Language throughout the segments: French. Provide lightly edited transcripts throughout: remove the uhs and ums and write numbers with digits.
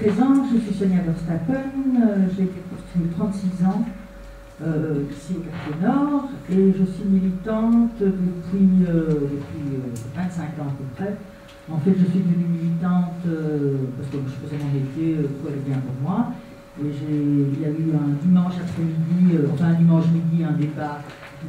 présente, je suis Sonia Verstappen, j'ai été prostituée 36 ans ici au Quartier Nord et je suis militante depuis 25 ans à peu près. En fait, je suis devenue militante parce que je faisais mon métier, tout allait bien pour moi. Et il y a eu un dimanche après-midi, enfin un dimanche midi, un débat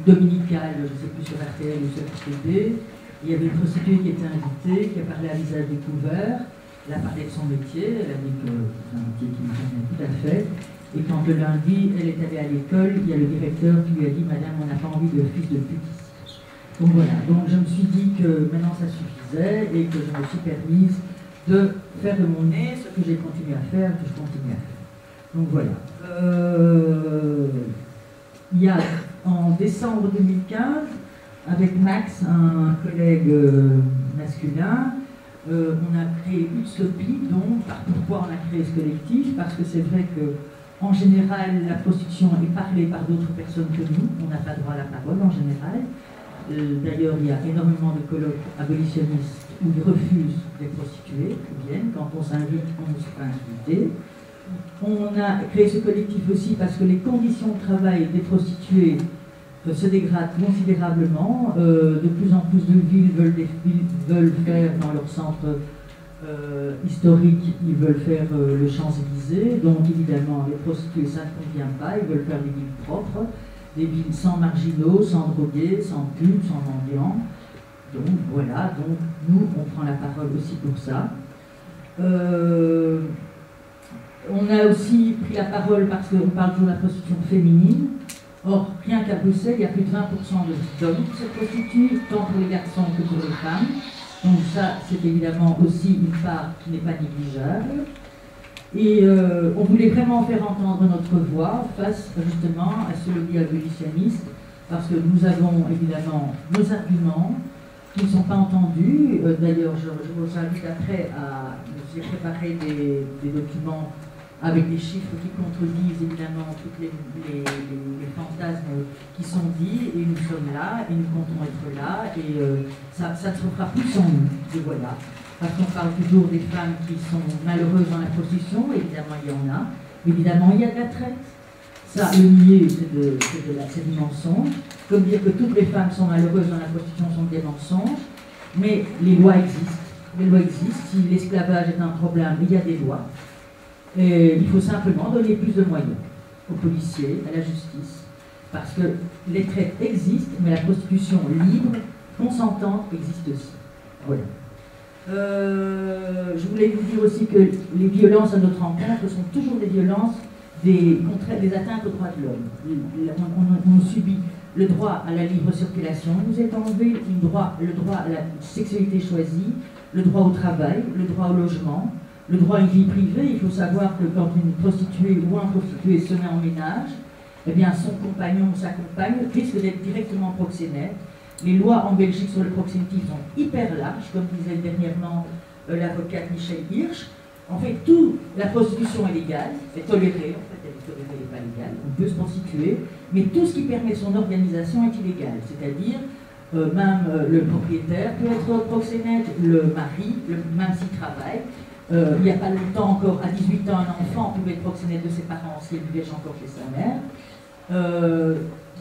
dominical, je ne sais plus sur RTL ou sur RTB. Il y avait une prostituée qui était invitée, qui a parlé à visage découvert. Elle a parlé de son métier, elle a dit que c'est un métier qui me convient tout à fait. Et quand le lundi, elle est allée à l'école, il y a le directeur qui lui a dit « Madame, on n'a pas envie de fils de pute ici ». Donc voilà, donc je me suis dit que maintenant ça suffisait et que je me suis permise de faire de mon nez ce que j'ai continué à faire et que je continue à faire. Donc voilà. Il y a en décembre 2015, avec Max, un collègue masculin, on a créé Utopie. Donc, pourquoi on a créé ce collectif? Parce que c'est vrai que en général, la prostitution est parlée par d'autres personnes que nous. On n'a pas droit à la parole en général. D'ailleurs, il y a énormément de colloques abolitionnistes où ils refusent les prostituées qui viennent. Quand on s'invite, on ne se fait pas inviter. On a créé ce collectif aussi parce que les conditions de travail des prostituées se dégradent considérablement. De plus en plus de villes veulent faire dans leur centre historique, ils veulent faire le Champs-Élysées. Donc évidemment, les prostituées, ça ne convient pas. Ils veulent faire des villes propres, des villes sans marginaux, sans drogués, sans pubs, sans mendiants. Donc voilà, donc nous, on prend la parole aussi pour ça. On a aussi pris la parole parce qu'on parle toujours de la prostitution féminine. Or, rien qu'à Bruxelles, il y a plus de 20% d'hommes qui se prostituent, tant pour les garçons que pour les femmes. Donc ça, c'est évidemment aussi une part qui n'est pas négligeable. Et on voulait vraiment faire entendre notre voix face justement à ce lobby abolitionniste, parce que nous avons évidemment nos arguments qui ne sont pas entendus. D'ailleurs, je vous invite après à... J'ai préparé des documents avec des chiffres qui contredisent évidemment tous les fantasmes qui sont dits, et nous sommes là, et nous comptons être là, et ça ne se fera plus sans nous, et voilà. Parce qu'on parle toujours des femmes qui sont malheureuses dans la prostitution, évidemment il y en a, évidemment il y a de la traite. Ça, le nier, c'est du mensonge. Comme dire que toutes les femmes sont malheureuses dans la prostitution sont des mensonges, mais les lois existent. Les lois existent. Si l'esclavage est un problème, il y a des lois. Et il faut simplement donner plus de moyens aux policiers, à la justice, parce que les traites existent, mais la prostitution libre, consentante, existe aussi. Voilà. Je voulais vous dire aussi que les violences à notre encontre sont toujours des violences, des atteintes aux droits de l'homme. On subit le droit à la libre circulation, nous est enlevé le droit à la sexualité choisie, le droit au travail, le droit au logement, le droit à une vie privée. Il faut savoir que quand une prostituée ou un prostitué se met en ménage, eh bien son compagnon ou sa compagne risque d'être directement proxénète. Les lois en Belgique sur le proxénétisme sont hyper larges, comme disait dernièrement l'avocate Michel Hirsch. En fait, la prostitution est légale, c'est toléré, en fait elle est tolérée, elle n'est pas légale, on peut se prostituer, mais tout ce qui permet son organisation est illégal, c'est-à-dire même le propriétaire peut être proxénète, le mari, même s'il travaille. Il n'y a pas longtemps encore, à 18 ans, un enfant pouvait être proxénète de ses parents si elle vivait encore chez sa mère.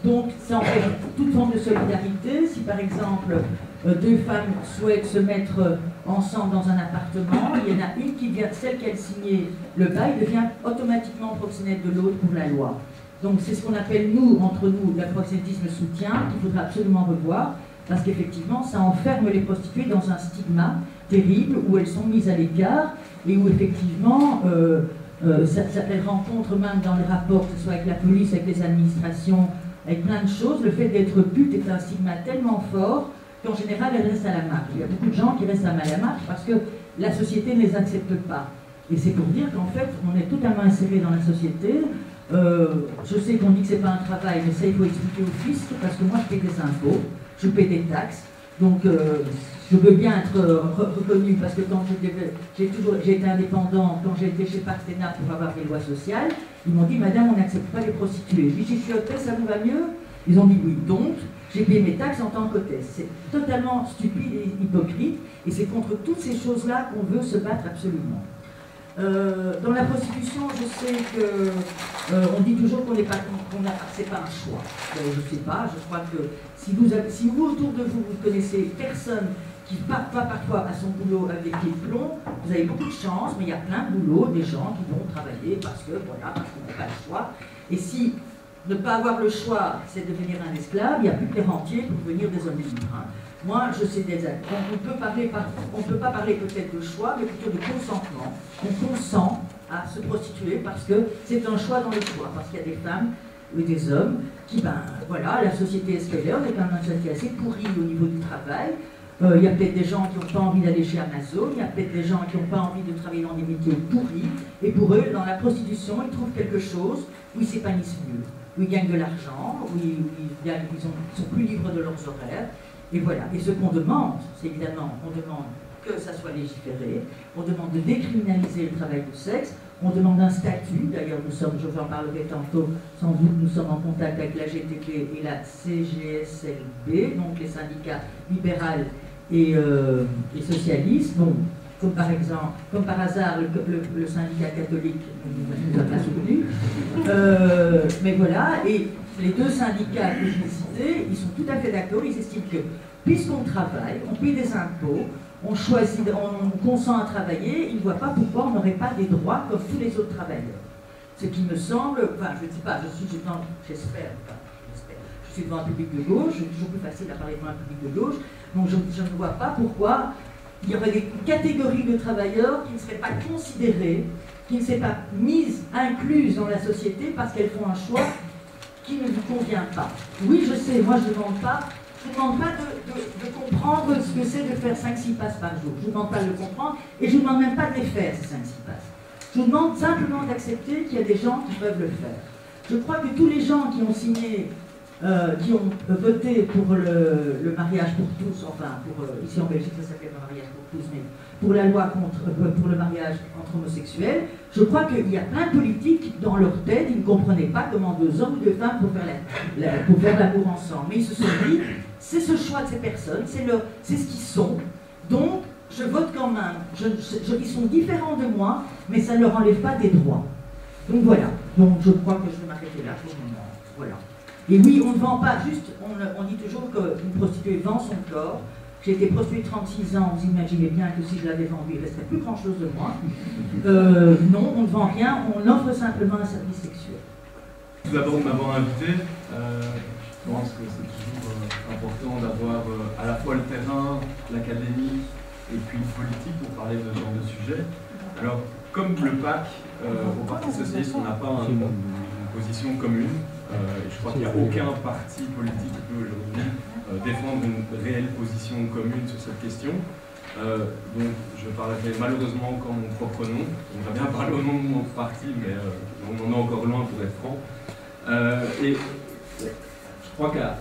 Donc, c'est en fait toute forme de solidarité. Si par exemple, deux femmes souhaitent se mettre ensemble dans un appartement, il y en a une qui vient, celle qui a signé le bail, devient automatiquement proxénète de l'autre pour la loi. Donc, c'est ce qu'on appelle, nous, entre nous, le proxénétisme soutien, qu'il faudra absolument revoir, parce qu'effectivement, ça enferme les prostituées dans un stigma terrible, où elles sont mises à l'écart, et où effectivement, elles rencontrent même dans les rapports, que ce soit avec la police, avec les administrations, avec plein de choses, le fait d'être pute est un stigma tellement fort qu'en général, elles restent à la marge. Il y a beaucoup de gens qui restent à la marge parce que la société ne les accepte pas. Et c'est pour dire qu'en fait, on est totalement inséré dans la société. Je sais qu'on dit que c'est pas un travail, mais ça, il faut expliquer au fisc, parce que moi, je paie des impôts, je paie des taxes, donc je veux bien être reconnue, parce que quand j'ai été indépendant, quand j'ai été chez Partena pour avoir des lois sociales, ils m'ont dit, madame, on n'accepte pas les prostituées. Je dis, si je suis hôtesse, ça vous va mieux? Ils ont dit oui. Donc, j'ai payé mes taxes en tant qu'hôtesse. C'est totalement stupide et hypocrite, et c'est contre toutes ces choses-là qu'on veut se battre absolument. Dans la prostitution, je sais que on dit toujours c'est pas un choix. Je sais pas, je crois que si vous autour de vous, vous connaissez personne qui ne part pas parfois à son boulot avec les pieds de plomb, vous avez beaucoup de chance, mais il y a plein de boulots, des gens qui vont travailler parce qu'ils n'ont pas le choix. Et si ne pas avoir le choix, c'est devenir un esclave, il n'y a plus que les rentiers pour devenir des hommes libres. Hein. Moi, je sais des actes. On ne peut pas parler peut-être de choix, mais plutôt de consentement. On consent à se prostituer parce que c'est un choix dans le choix, parce qu'il y a des femmes ou des hommes qui, voilà, la société est ce qu'elle est, on est quand même une société assez pourrie au niveau du travail. Il y a peut-être des gens qui n'ont pas envie d'aller chez Amazon, il y a peut-être des gens qui n'ont pas envie de travailler dans des métiers pourris, et pour eux, dans la prostitution, ils trouvent quelque chose où ils s'épanouissent mieux, où ils gagnent de l'argent, où ils sont plus libres de leurs horaires, et voilà. Et ce qu'on demande, c'est évidemment, on demande que ça soit légiféré, on demande de décriminaliser le travail du sexe, on demande un statut, d'ailleurs je vous en parlerai tantôt, sans doute nous sommes en contact avec la GTP et la CGSLB, donc les syndicats libéraux et socialistes, bon, comme par hasard, le syndicat catholique ne nous a pas soutenus, mais voilà, et les deux syndicats que je vais citer, ils sont tout à fait d'accord, ils estiment que puisqu'on travaille, on paye des impôts, on choisit, on consent à travailler, ils ne voient pas pourquoi on n'aurait pas des droits comme tous les autres travailleurs. Ce qui me semble, enfin je ne sais pas, j'espère, je suis devant un public de gauche, c'est toujours plus facile à parler devant un public de gauche, donc je ne vois pas pourquoi il y aurait des catégories de travailleurs qui ne seraient pas considérées, qui ne seraient pas incluses dans la société parce qu'elles font un choix qui ne vous convient pas. Oui, je sais, moi je ne demande pas de comprendre ce que c'est de faire 5-6 passes par jour. Je ne vous demande pas de le comprendre et je ne vous demande même pas de les faire, ces 5-6 passes. Je vous demande simplement d'accepter qu'il y a des gens qui peuvent le faire. Je crois que tous les gens qui ont signé, qui ont voté pour le mariage pour tous, enfin, ici en Belgique ça s'appelle le mariage pour tous, mais pour la loi pour le mariage entre homosexuels, je crois qu'il y a plein de politiques dans leur tête, ils ne comprenaient pas comment 2 hommes ou 2 femmes pour faire l'amour ensemble. Mais ils se sont dit, c'est ce choix de ces personnes, c'est ce qu'ils sont, donc je vote quand même. Ils sont différents de moi, mais ça ne leur enlève pas des droits. Donc voilà, donc je crois que je vais m'arrêter là pour le moment. Voilà. Et oui, on ne vend pas, juste, on dit toujours qu'une prostituée vend son corps. J'ai été prostituée 36 ans, vous imaginez bien que si je l'avais vendu, il ne resterait plus grand chose de moi. Non, on ne vend rien, on offre simplement un service sexuel. Tout d'abord de m'avoir invité. Je pense que c'est toujours important d'avoir à la fois le terrain, l'académie et puis le politique pour parler de ce genre de sujet. Alors, comme le PAC, au Parti Socialiste, on n'a pas une position commune. Et je crois qu'il n'y a aucun parti politique qui peut aujourd'hui défendre une réelle position commune sur cette question. Donc je parlerai malheureusement qu'en mon propre nom. J'aimerais bien parler au nom de mon parti, mais on en est encore loin pour être franc. Et je crois qu'à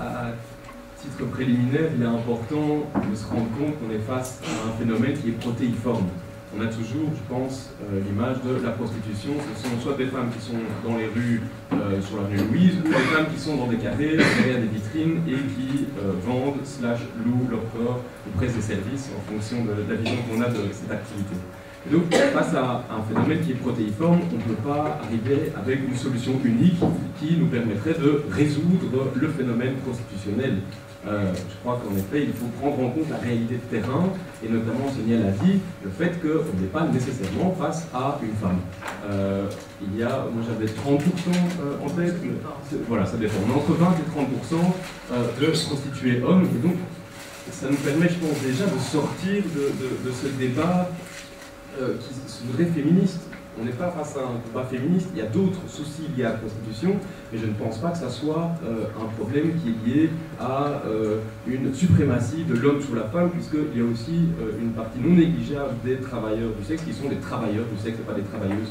titre préliminaire, il est important de se rendre compte qu'on est face à un phénomène qui est protéiforme. On a toujours, je pense, l'image de la prostitution. Ce sont soit des femmes qui sont dans les rues, sur la rue Louise, ou des femmes qui sont dans des carrés, derrière des vitrines, et qui vendent, louent leur corps ou prestent des services en fonction de la vision qu'on a de cette activité. Et donc, face à un phénomène qui est protéiforme, on ne peut pas arriver avec une solution unique qui nous permettrait de résoudre le phénomène prostitutionnel. Je crois qu'en effet, il faut prendre en compte la réalité de terrain, et notamment, Sonia l'a dit, le fait qu'on n'est pas nécessairement face à une femme. Il y a, moi j'avais 30% en tête, voilà, ça dépend. On est entre 20 et 30% de prostituées hommes, et donc ça nous permet, je pense, déjà de sortir de ce débat qui se voudrait féministe. On n'est pas face à un combat féministe, il y a d'autres soucis liés à la prostitution, mais je ne pense pas que ça soit un problème qui est lié à une suprématie de l'homme sur la femme, puisqu'il y a aussi une partie non négligeable des travailleurs du sexe qui sont des travailleurs du sexe et pas des travailleuses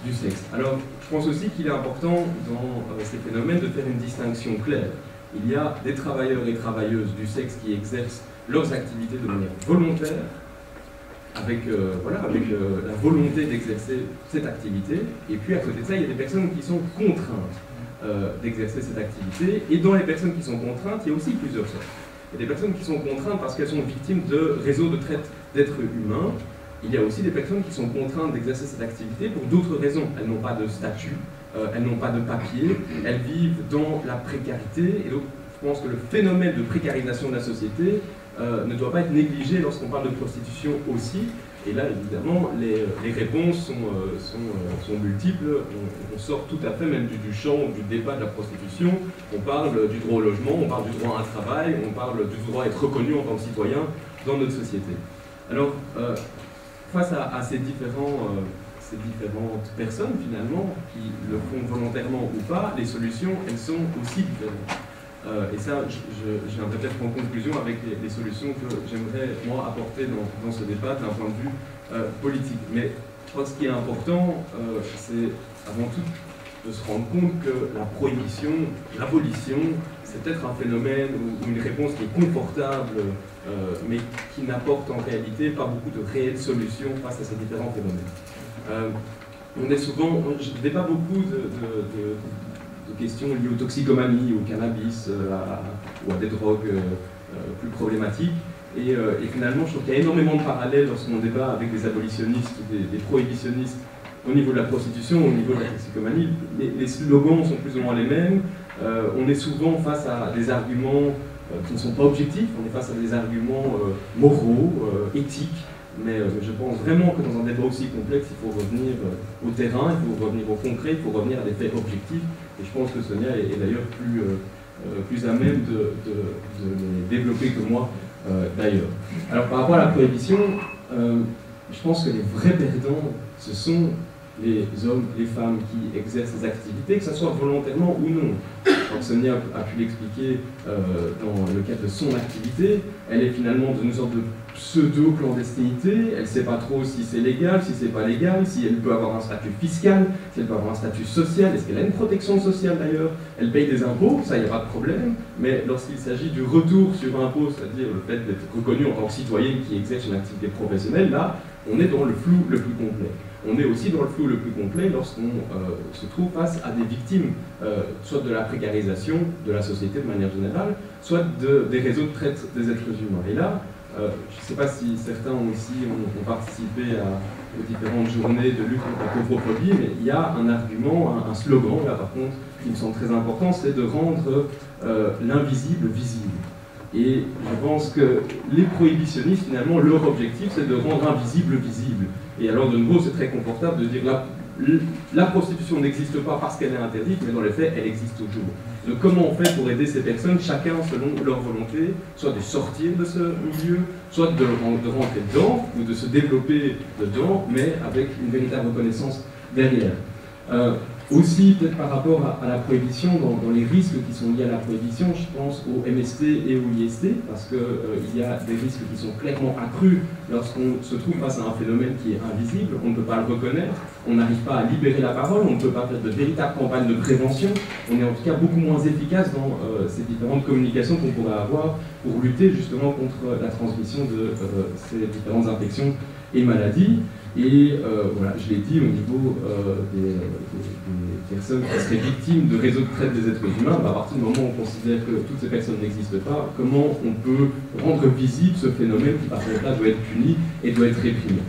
du sexe. Alors, je pense aussi qu'il est important dans ces phénomènes de faire une distinction claire. Il y a des travailleurs et travailleuses du sexe qui exercent leurs activités de manière volontaire, avec la volonté d'exercer cette activité, et puis à côté de ça, il y a des personnes qui sont contraintes d'exercer cette activité, et dans les personnes qui sont contraintes, il y a aussi plusieurs sortes. Il y a des personnes qui sont contraintes parce qu'elles sont victimes de réseaux de traite d'êtres humains, il y a aussi des personnes qui sont contraintes d'exercer cette activité pour d'autres raisons. Elles n'ont pas de statut, elles n'ont pas de papier, elles vivent dans la précarité, et donc je pense que le phénomène de précarisation de la société ne doit pas être négligé lorsqu'on parle de prostitution aussi. Et là, évidemment, les réponses sont multiples. On sort tout à fait même du champ du débat de la prostitution. On parle du droit au logement, on parle du droit à un travail, on parle du droit à être reconnu en tant que citoyen dans notre société. Alors, face à ces différentes personnes, finalement, qui le font volontairement ou pas, les solutions, elles sont aussi différentes. Et ça, je viendrai peut-être en conclusion avec les solutions que j'aimerais, moi, apporter dans ce débat d'un point de vue politique. Mais je crois que ce qui est important, c'est avant tout de se rendre compte que la prohibition, l'abolition, c'est peut-être un phénomène ou une réponse qui est confortable, mais qui n'apporte en réalité pas beaucoup de réelles solutions face à ces différents phénomènes. On est souvent, je ne débat beaucoup de questions liées aux toxicomanies, au cannabis, ou à des drogues plus problématiques. Et finalement, je trouve qu'il y a énormément de parallèles lorsqu'on débat avec des abolitionnistes ou des prohibitionnistes au niveau de la prostitution, au niveau de la toxicomanie. Les slogans sont plus ou moins les mêmes. On est souvent face à des arguments qui ne sont pas objectifs, on est face à des arguments moraux, éthiques. Mais je pense vraiment que dans un débat aussi complexe, il faut revenir au terrain, il faut revenir au concret, il faut revenir à des faits objectifs. Et je pense que Sonia est d'ailleurs plus à même de les développer que moi, d'ailleurs. Alors par rapport à la prohibition, je pense que les vrais perdants, ce sont les hommes, les femmes qui exercent ces activités, que ce soit volontairement ou non. Comme Sonia a pu l'expliquer dans le cadre de son activité, elle est finalement dans une sorte de pseudo-clandestinité, elle ne sait pas trop si c'est légal, si c'est pas légal, si elle peut avoir un statut fiscal, si elle peut avoir un statut social, est-ce qu'elle a une protection sociale d'ailleurs, elle paye des impôts, ça il n'y a pas de problème, mais lorsqu'il s'agit du retour sur impôt, c'est-à-dire le fait d'être reconnu en tant que citoyen qui exerce une activité professionnelle, là, on est dans le flou le plus complet. On est aussi dans le flou le plus complet lorsqu'on se trouve face à des victimes, soit de la précarisation de la société de manière générale, soit des réseaux de traite des êtres humains. Et là, je ne sais pas si certains aussi ont participé aux différentes journées de lutte contre la pauvrophobie, mais il y a un argument, un slogan, là par contre, qui me semble très important, c'est de rendre l'invisible visible. Et je pense que les prohibitionnistes, finalement, leur objectif, c'est de rendre invisible visible. Et alors, de nouveau, c'est très confortable de dire la prostitution n'existe pas parce qu'elle est interdite, mais dans les faits, elle existe toujours. Donc, comment on fait pour aider ces personnes, chacun selon leur volonté, soit de sortir de ce milieu, soit de rentrer dedans, ou de se développer dedans, mais avec une véritable reconnaissance derrière. Aussi, peut-être par rapport à la prohibition, dans les risques qui sont liés à la prohibition, je pense au MST et au IST, parce qu'il y a des risques qui sont clairement accrus lorsqu'on se trouve face à un phénomène qui est invisible, on ne peut pas le reconnaître, on n'arrive pas à libérer la parole, on ne peut pas faire de véritables campagnes de prévention, on est en tout cas beaucoup moins efficace dans ces différentes communications qu'on pourrait avoir pour lutter justement contre la transmission de ces différentes infections et maladies. Et voilà, je l'ai dit, au niveau des personnes qui seraient victimes de réseaux de traite des êtres humains, à partir du moment où on considère que toutes ces personnes n'existent pas, comment on peut rendre visible ce phénomène qui, par contre, là, doit être puni et doit être réprimé.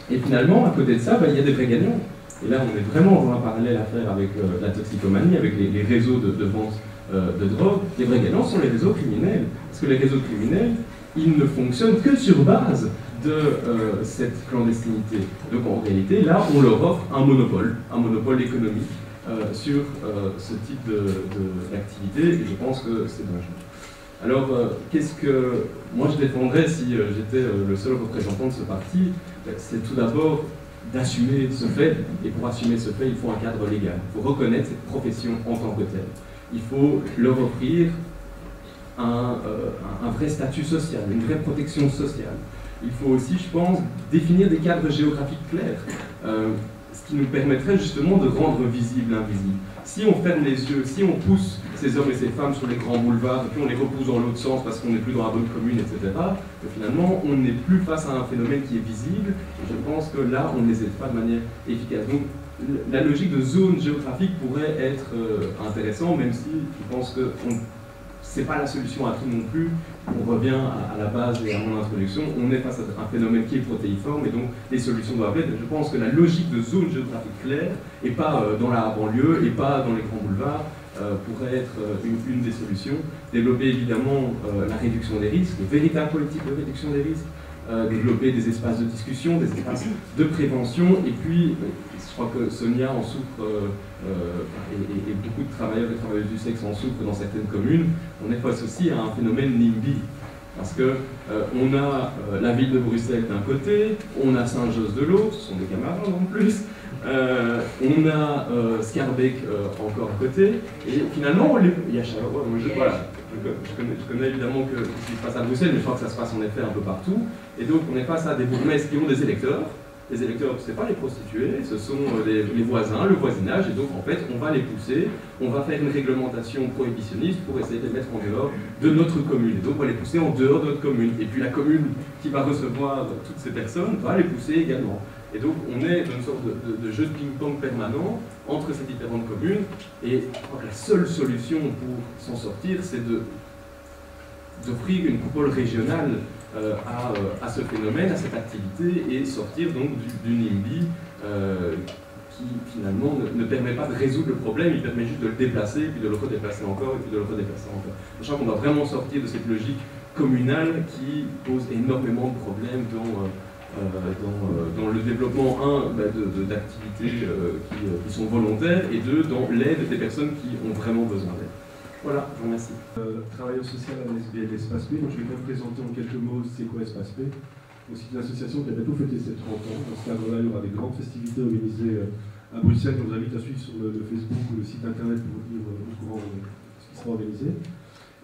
Et finalement, à côté de ça, il y a des vrais gagnants. Et là, on est vraiment dans un parallèle à faire avec la toxicomanie, avec les réseaux de vente de drogue. Les vrais gagnants sont les réseaux criminels. Parce que les réseaux criminels, ils ne fonctionnent que sur base de cette clandestinité. Donc en réalité, là, on leur offre un monopole économique sur ce type d'activité, et je pense que c'est dangereux. Alors, qu'est-ce que moi je défendrais si j'étais le seul représentant de ce parti? C'est tout d'abord d'assumer ce fait, et pour assumer ce fait, il faut un cadre légal. Il faut reconnaître cette profession en tant que telle. Il faut leur offrir un vrai statut social, une vraie protection sociale. Il faut aussi, je pense, définir des cadres géographiques clairs, ce qui nous permettrait justement de rendre visible l'invisible. Si on ferme les yeux, si on pousse ces hommes et ces femmes sur les grands boulevards, et puis on les repousse dans l'autre sens parce qu'on n'est plus dans la bonne commune, etc., finalement, on n'est plus face à un phénomène qui est visible, et je pense que là, on ne les aide pas de manière efficace. Donc, la logique de zone géographique pourrait être intéressante, même si je pense qu'on c'est pas la solution à tout non plus. On revient à la base et à mon introduction, on est face à un phénomène qui est protéiforme et donc les solutions doivent être. Je pense que la logique de zone géographique claire, et pas dans la banlieue, et pas dans les grands boulevards, pourrait être une des solutions. Développer évidemment la réduction des risques, de véritables politiques de réduction des risques, développer des espaces de discussion, des espaces de prévention, et puis je crois que Sonia en souffre, et beaucoup de travailleurs et travailleuses du sexe en souffrent dans certaines communes. On est face aussi à un phénomène NIMBY, parce que on a la ville de Bruxelles d'un côté, on a Saint-Josse de l'autre, ce sont des camarades en plus, on a Scarbeck encore à côté, et finalement, il y a Charleroi. Voilà, je connais évidemment ce qui se passe à Bruxelles, mais je crois que ça se passe en effet un peu partout. Et donc on est face à des bourgmestres qui ont des électeurs. Les électeurs, ce n'est pas les prostituées, ce sont les voisins, le voisinage, et donc en fait on va les pousser, on va faire une réglementation prohibitionniste pour essayer de les mettre en dehors de notre commune. Et donc on va les pousser en dehors de notre commune. Et puis la commune qui va recevoir toutes ces personnes va les pousser également. Et donc on est dans une sorte de jeu de ping-pong permanent entre ces différentes communes, et je crois que la seule solution pour s'en sortir, c'est d'offrir une coupole régionale à ce phénomène, à cette activité, et sortir donc du NIMBY qui finalement ne permet pas de résoudre le problème, il permet juste de le déplacer, puis de le redéplacer encore, et puis de le redéplacer encore. Je crois qu'on doit vraiment sortir de cette logique communale qui pose énormément de problèmes dans le développement, d'activités qui sont volontaires, et deux, dans l'aide des personnes qui ont vraiment besoin d'aide. Voilà, je vous remercie. Travailleur social à l'SBL Espace P, donc je vais vous présenter en quelques mots c'est quoi Espace P. C'est une association qui a bientôt fêté ses 30 ans. Dans ce cadre-là, il y aura des grandes festivités organisées à Bruxelles. Je vous invite à suivre sur le Facebook ou le site internet pour vous dire au courant de ce qui sera organisé.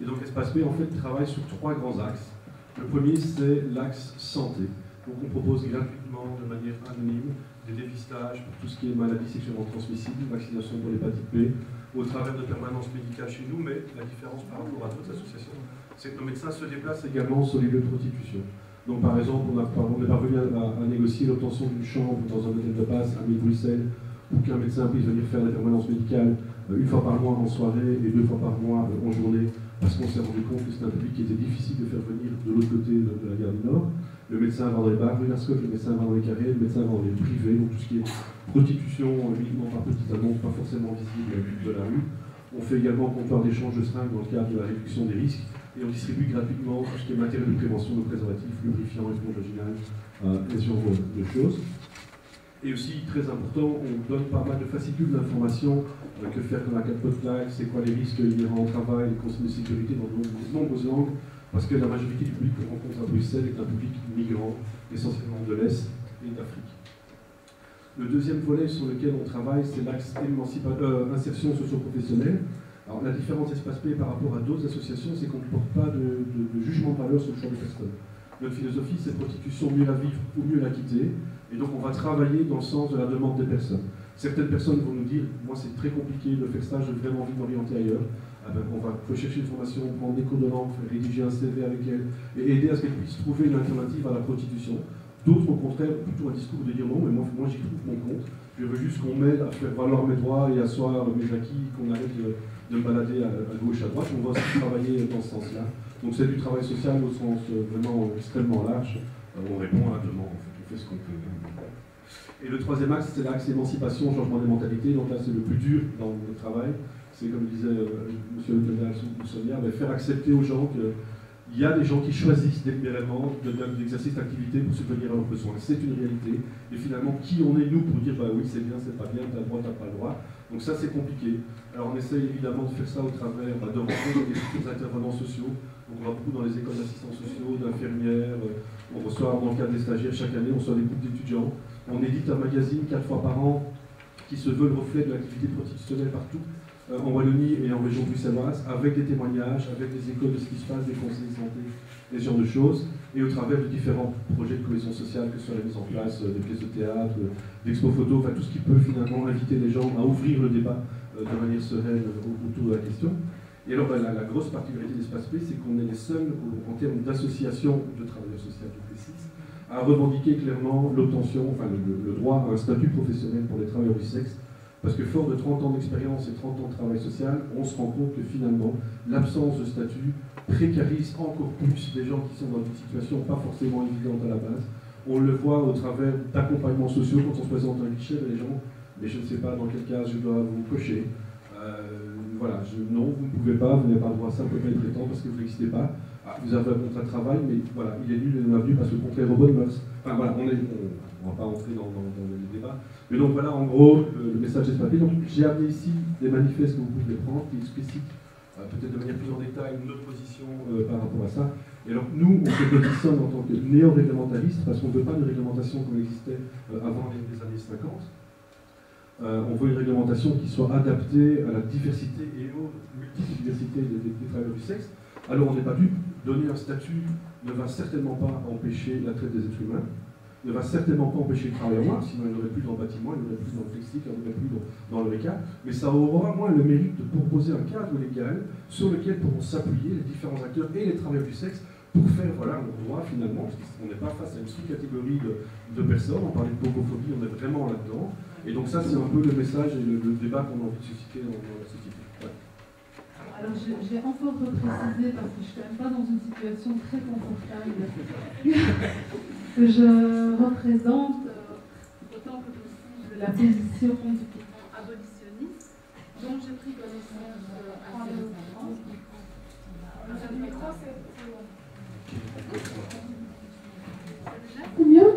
Et donc Espace P en fait travaille sur 3 grands axes. Le premier, c'est l'axe santé. Donc on propose gratuitement, de manière anonyme, des dépistages pour tout ce qui est maladies sexuellement transmissibles, vaccination pour l'hépatite B, au travers de permanences médicales chez nous, mais la différence par rapport à d'autres associations, c'est que nos médecins se déplacent également sur les lieux de prostitution. Donc par exemple, on est parvenu à négocier l'obtention d'une chambre dans un hôtel de passe à Bruxelles, pour qu'un médecin puisse venir faire des permanences médicales une fois par mois en soirée et 2 fois par mois en journée, parce qu'on s'est rendu compte que c'était un public qui était difficile de faire venir de l'autre côté de la gare du Nord. Le médecin va dans les bars rue Lascaux, le médecin va dans les carrés, le médecin va dans les privés, donc tout ce qui est prostitution uniquement par petite annonce, pas forcément visible de la rue. On fait également comptoir d'échange de seringues dans le cadre de la réduction des risques, et on distribue gratuitement tout ce qui est matériel de prévention de préservatifs, lubrifiants, éponges vaginales, et ce genre de choses. Et aussi, très important, on donne pas mal de fascicules d'informations, que faire dans la capote live, c'est quoi les risques inhérents au travail, les consignes de sécurité dans de nombreuses langues, parce que la majorité du public qu'on rencontre à Bruxelles est un public migrant, essentiellement de l'Est et d'Afrique. Le deuxième volet sur lequel on travaille, c'est l'axe insertion socio-professionnelle. Alors la différence Espace P par rapport à d'autres associations, c'est qu'on ne porte pas de jugement de valeur sur le choix des personnes. Notre philosophie, c'est prostitution, mieux la vivre ou mieux la quitter. Et donc on va travailler dans le sens de la demande des personnes. Certaines personnes vont nous dire, moi c'est très compliqué de faire ça, j'ai vraiment envie de m'orienter ailleurs. Ah ben, on va rechercher une formation, prendre des cours de langue, rédiger un CV avec elle, et aider à ce qu'elle puisse trouver une alternative à la prostitution. D'autres, au contraire, ont plutôt un discours de dire non, mais moi j'y trouve mon compte. Je veux juste qu'on m'aide à faire valoir mes droits et asseoir mes acquis, qu'on arrête de me balader à gauche, à droite. On va aussi travailler dans ce sens-là. Donc c'est du travail social au sens vraiment extrêmement large. On répond à la demande, en fait, on fait ce qu'on peut. Et le troisième axe, c'est l'axe émancipation, changement des mentalités. Donc là, c'est le plus dur dans le travail. C'est comme disait M. Le Tenal ou Sonia, faire accepter aux gens qu'il y a des gens qui choisissent délibérément d'exercer cette activité pour subvenir à leurs besoins. C'est une réalité. Et finalement, qui on est nous pour dire bah oui, c'est bien, c'est pas bien, t'as le droit, t'as pas le droit. Donc ça, c'est compliqué. Alors on essaye évidemment de faire ça au travers de rencontrer des futurs intervenants sociaux. On va beaucoup dans les écoles d'assistants sociaux, d'infirmières. On reçoit dans le cadre des stagiaires chaque année, on reçoit des groupes d'étudiants. On édite un magazine 4 fois par an qui se veut le reflet de l'activité prostitutionnelle partout, en Wallonie et en région bruxelloise, avec des témoignages, avec des échos de ce qui se passe, des conseils de santé, et ce genre de choses, et au travers de différents projets de cohésion sociale, que ce soit la mise en place des pièces de théâtre, d'expos photos, enfin tout ce qui peut finalement inviter les gens à ouvrir le débat de manière sereine autour de la question. Et alors la grosse particularité d'Espace P, c'est qu'on est les seuls, en termes d'association de travailleurs sociaux, je précise, à revendiquer clairement l'obtention, enfin le droit à un statut professionnel pour les travailleurs du sexe, Parce que fort de 30 ans d'expérience et 30 ans de travail social, on se rend compte que finalement, l'absence de statut précarise encore plus des gens qui sont dans une situation pas forcément évidente à la base. On le voit au travers d'accompagnements sociaux quand on se présente à un guichet, les gens, mais je ne sais pas dans quel cas je dois vous cocher. Voilà, non, vous ne pouvez pas, vous n'avez pas le droit à ça, vous ne pouvez pas être traitant parce que vous n'existez pas. Vous avez un contrat de travail, mais voilà, il est nul et non avenu parce que le contraire aux bonnes mœurs. Enfin voilà, on ne va pas entrer dans le débat. Mais donc voilà, en gros, le message est papier. Donc j'ai amené ici des manifestes que vous pouvez prendre, qui explicitent peut-être de manière plus en détail notre position par rapport à ça. Et alors nous, on se positionne en tant que néo-réglementariste, parce qu'on ne veut pas une réglementation comme existait avant les années 50. On veut une réglementation qui soit adaptée à la diversité et aux multidiversités des travailleurs du sexe. Alors on n'est pas dupe, donner un statut ne va certainement pas empêcher la traite des êtres humains, ne va certainement pas empêcher le travail en moins, sinon il n'y aurait plus dans le bâtiment, il n'y aurait plus dans le textile, il n'y aurait plus dans le RECA, mais ça aura moins le mérite de proposer un cadre légal sur lequel pourront s'appuyer les différents acteurs et les travailleurs du sexe pour faire voilà, leur droit finalement, parce qu'on n'est pas face à une sous-catégorie de personnes, on parlait de pogophobie, on est vraiment là-dedans, et donc ça c'est un peu le message et le débat qu'on a envie de susciter dans la société. Ouais. Alors je vais encore repréciser parce que je ne suis quand même pas dans une situation très confortable que je représente autant que possible la position du mouvement abolitionniste dont j'ai pris connaissance assez récemment. C'est mieux?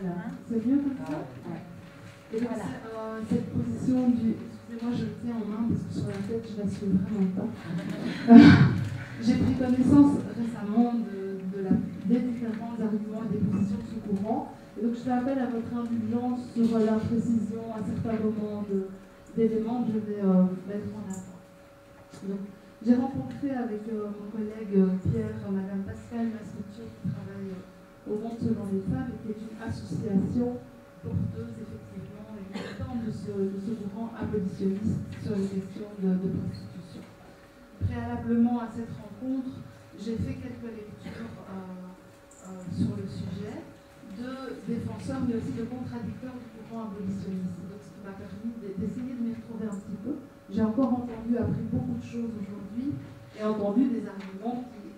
Voilà, c'est mieux comme ça? Et donc, cette position du... Excusez-moi, je le tiens en main parce que sur la tête, je la suis vraiment pas. J'ai pris connaissance récemment des différents arguments et des positions de ce courant. Et donc, je fais appel à votre indulgence sur l'imprécision à certains moments d'éléments que je vais mettre en avant. Donc, j'ai rencontré avec mon collègue Pierre, Madame Pascale, ma structure qui travaille au Monde selon les femmes et qui est une association porteuse effectivement et militante de ce courant abolitionniste sur les questions de prostitution. Préalablement à cette rencontre, j'ai fait quelques lectures sur le sujet de défenseurs mais aussi de contradicteurs du courant abolitionniste. Donc ce qui m'a permis d'essayer de m'y retrouver un petit peu. J'ai encore appris beaucoup de choses aujourd'hui et entendu des arguments qui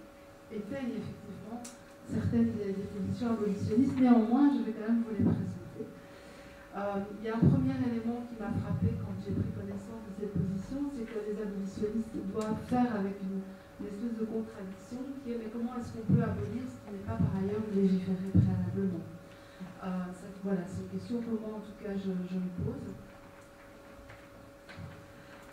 éteignent effectivement certaines des positions abolitionnistes. Néanmoins, je vais quand même vous les présenter. Il y a un premier élément qui m'a frappé quand j'ai pris connaissance de cette position, c'est que les abolitionnistes doivent faire avec une espèce de contradiction qui est mais comment est-ce qu'on peut abolir ce qui n'est pas par ailleurs légiféré préalablement. Voilà, c'est une question que moi en tout cas je me pose.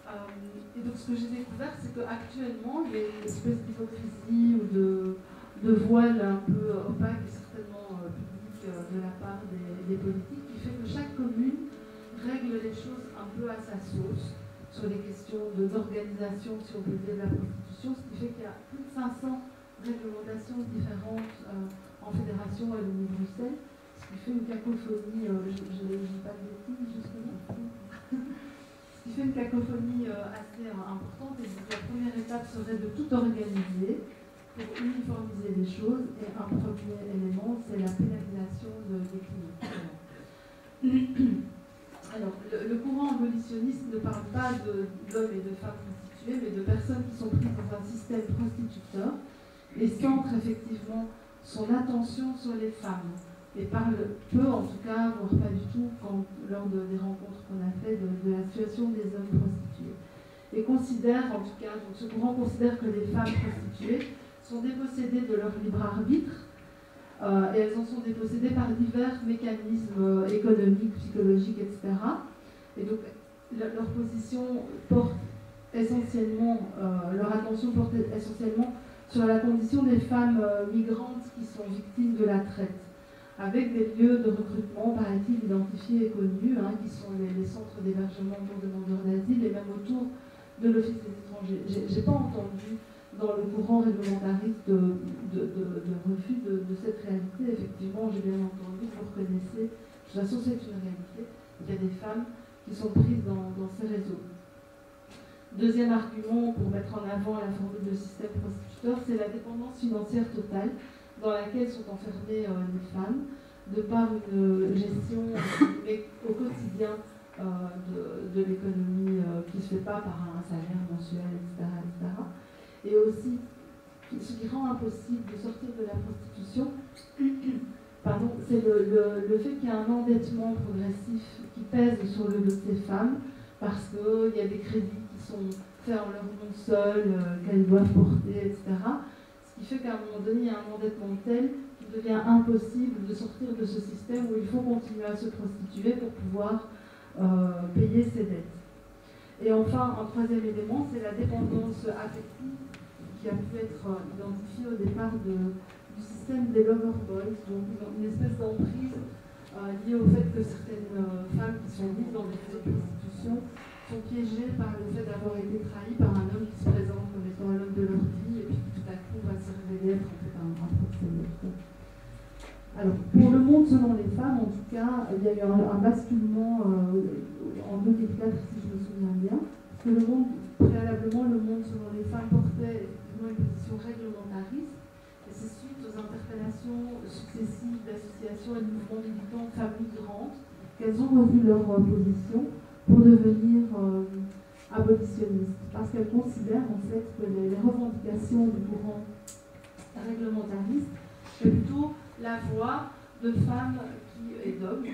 Et donc ce que j'ai découvert, c'est qu'actuellement, il y a une espèce d'hypocrisie ou de voile un peu opaque et certainement public de la part des politiques qui fait que chaque commune règle les choses un peu à sa sauce sur les questions d'organisation, si on peut dire, de la prostitution, ce qui fait qu'il y a plus de 500 réglementations différentes en fédération à l'Uni-Bruxelles, ce qui fait une cacophonie, je ne dis pas de bêtises justement, qui fait une cacophonie assez importante. Et donc la première étape serait de tout organiser pour uniformiser les choses. Et un premier élément, c'est la pénalisation des clients. Alors, le courant abolitionniste ne parle pas d'hommes et de femmes prostituées, mais de personnes qui sont prises dans un système prostituteur et centre effectivement son attention sur les femmes. Et parle peu, en tout cas, voire pas du tout, lors des rencontres qu'on a fait de la situation des hommes prostitués. Et considère, en tout cas, donc ce courant considère que les femmes prostituées sont dépossédées de leur libre arbitre, et elles en sont dépossédées par divers mécanismes économiques, psychologiques, etc. Et donc, leur position porte essentiellement, leur attention porte essentiellement sur la condition des femmes migrantes qui sont victimes de la traite, avec des lieux de recrutement, paraît-il, identifiés et connus, qui sont les centres d'hébergement pour demandeurs d'asile et même autour de l'Office des étrangers. Je n'ai pas entendu dans le courant réglementariste de refus de cette réalité. Effectivement, j'ai bien entendu, vous reconnaissez, de toute façon c'est une réalité, il y a des femmes qui sont prises dans ces réseaux. Deuxième argument pour mettre en avant la formule de système prostituteur, c'est la dépendance financière totale dans laquelle sont enfermées les femmes, de par une gestion au quotidien de l'économie qui ne se fait pas par un salaire mensuel, etc. Et aussi, ce qui rend impossible de sortir de la prostitution, c'est le fait qu'il y a un endettement progressif qui pèse sur le dos de ces femmes, parce qu'il y a des crédits qui sont faits en leur nom seul, qu'elles doivent porter, etc. Ce qui fait qu'à un moment donné, il y a un endettement tel qu'il devient impossible de sortir de ce système où il faut continuer à se prostituer pour pouvoir payer ses dettes. Et enfin, un troisième élément, c'est la dépendance affective qui a pu être identifiée au départ du système des lover boys, donc une espèce d'emprise liée au fait que certaines femmes qui sont mises dans des réseaux de prostitution sont piégées par le fait d'avoir été trahies par un homme qui se présente comme étant l'homme de leur vie et puis qui tout à coup va se révéler être en fait un proxénète. Alors, pour le monde selon les femmes, en tout cas, il y a eu un basculement en 2004, si je me souviens bien, parce que préalablement, le monde selon les femmes portait effectivement une position réglementariste, et c'est suite aux interpellations successives d'associations et de mouvements militants de femmes migrantes qu'elles ont revu leur position pour devenir abolitionnistes, parce qu'elles considèrent en fait que les revendications du courant réglementariste est plutôt la voix de femmes et d'hommes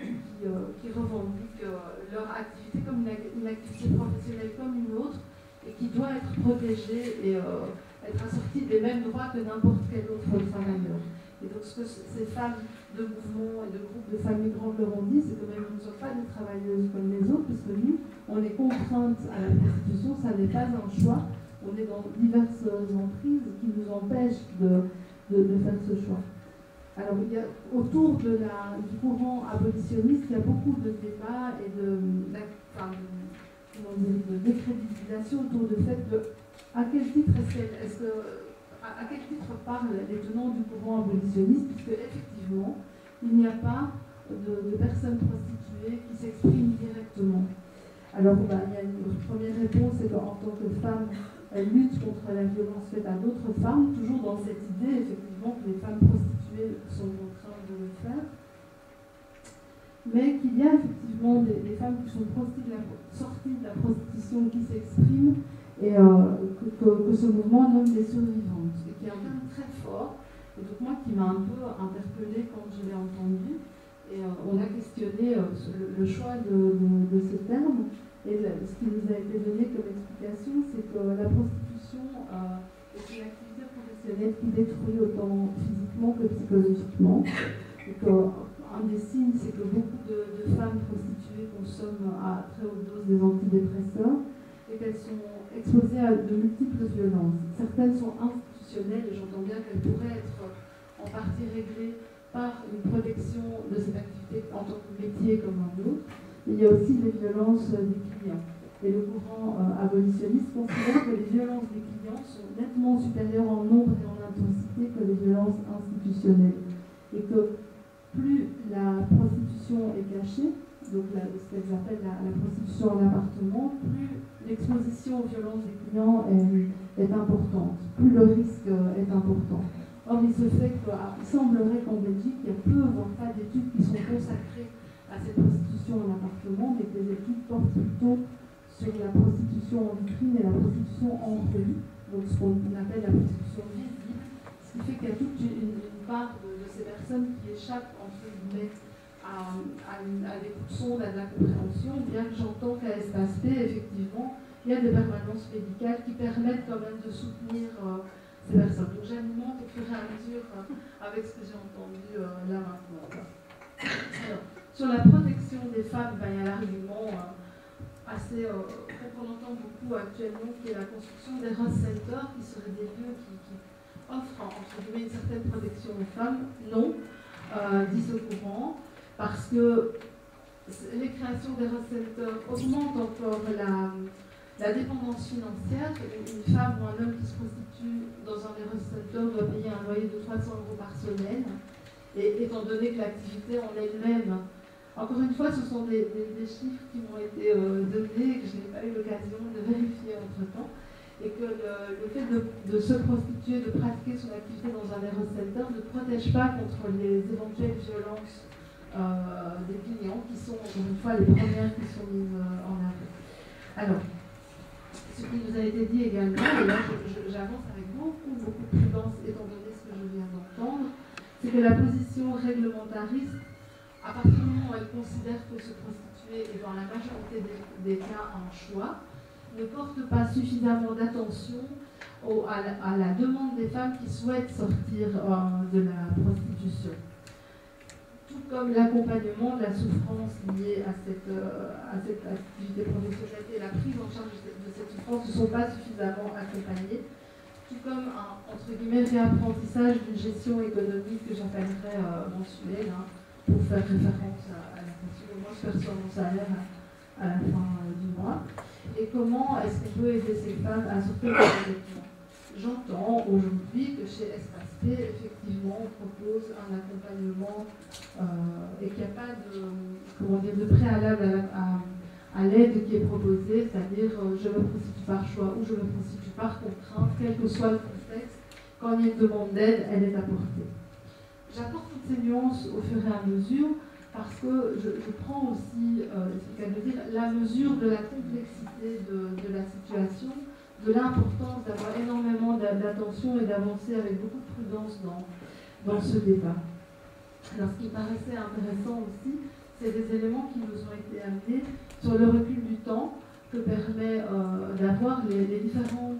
qui revendiquent leur activité comme une activité professionnelle comme une autre et qui doit être protégée et être assortie des mêmes droits que n'importe quel autre travailleur. Et donc ce que ces femmes de mouvements et de groupes de femmes migrantes leur ont dit, c'est que même nous ne sommes pas des travailleuses comme les autres, puisque nous, on est contraintes à la prostitution, ça n'est pas un choix, on est dans diverses emprises qui nous empêchent de faire ce choix. Alors, autour du courant abolitionniste, il y a beaucoup de débats et de décrédibilisation autour du fait de à quel titre parlent les tenants du courant abolitionniste, puisque effectivement, il n'y a pas de personnes prostituées qui s'expriment directement. Alors, il y a une première réponse, c'est qu'en tant que femme, elle lutte contre la violence faite à d'autres femmes, toujours dans cette idée, effectivement, que les femmes prostituées sont contraintes de le faire, mais qu'il y a effectivement des femmes qui sont sorties de la prostitution qui s'expriment, et que ce mouvement nomme des survivantes, et qui est un terme très fort, et donc moi qui m'a un peu interpellée quand je l'ai entendu, et on a questionné le choix de ce terme. Et ce qui nous a été donné comme explication, c'est que la prostitution est une activité professionnelle qui détruit autant physiquement que psychologiquement. Et qu'un des signes, c'est que beaucoup de femmes prostituées consomment à très haute dose des antidépresseurs et qu'elles sont exposées à de multiples violences. Certaines sont institutionnelles, et j'entends bien qu'elles pourraient être en partie réglées par une protection de cette activité en tant que métier comme un autre. Il y a aussi les violences des clients. Et le courant abolitionniste considère que les violences des clients sont nettement supérieures en nombre et en intensité que les violences institutionnelles. Et que plus la prostitution est cachée, donc ce qu'elles appellent la prostitution en appartement, plus l'exposition aux violences des clients est importante, plus le risque est important. Or, il se fait qu'il semblerait qu'en Belgique, il y a peu, voire pas d'études qui sont consacrées à cette prostitution en appartement, mais que les études portent plutôt sur la prostitution en vitrine et la prostitution en rue, donc ce qu'on appelle la prostitution visible, ce qui fait qu'il y a toute une part de ces personnes qui échappent, entre guillemets, à des coups de sonde, à de la compréhension, bien que j'entends qu'à Espace P, effectivement, il y a des permanences médicales qui permettent quand même de soutenir ces personnes. Donc j'alimente au fur et à mesure avec ce que j'ai entendu là maintenant. Alors, sur la protection des femmes, il y a l'argument qu'on entend beaucoup actuellement, qui est la construction des rose centers, qui seraient des lieux qui offrent entre guillemets une certaine protection aux femmes. Non, dit ce courant, parce que les créations des rose centers augmentent encore la dépendance financière. Une femme ou un homme qui se prostitue dans un des rose centers doit payer un loyer de 300 € par semaine, et étant donné que l'activité en elle-même Encore une fois, ce sont des chiffres qui m'ont été donnés et que je n'ai pas eu l'occasion de vérifier entre-temps. Et que le fait de se prostituer, de pratiquer son activité dans un eros center ne protège pas contre les éventuelles violences des clients, qui sont encore une fois les premières qui sont mises en avant. Alors, ce qui nous a été dit également, et là j'avance avec beaucoup de prudence étant donné ce que je viens d'entendre, c'est que la position réglementariste, à partir du moment où elle considère que se prostituer est dans la majorité des cas un choix, ne porte pas suffisamment d'attention à la demande des femmes qui souhaitent sortir de la prostitution. Tout comme l'accompagnement de la souffrance liée à cette activité professionnelle et la prise en charge de cette souffrance ne sont pas suffisamment accompagnés. Tout comme un, entre guillemets, réapprentissage d'une gestion économique que j'appellerais mensuelle, pour faire référence à la question de moi je perçois mon salaire à la fin du mois. Et comment est-ce qu'on peut aider ces femmes à sortir de l'endettement? J'entends aujourd'hui que chez Espace P, effectivement, on propose un accompagnement et qu'il n'y a pas de préalable à l'aide qui est proposée, c'est-à-dire je me prostitue par choix ou je me prostitue par contrainte, quel que soit le contexte, quand il y a une demande d'aide, elle est apportée. J'apporte toutes ces nuances au fur et à mesure parce que je prends aussi, ce qu'elle veut dire, la mesure de la complexité de la situation, de l'importance d'avoir énormément d'attention et d'avancer avec beaucoup de prudence dans ce débat. Alors ce qui me paraissait intéressant aussi, c'est des éléments qui nous ont été amenés sur le recul du temps que permet d'avoir les différentes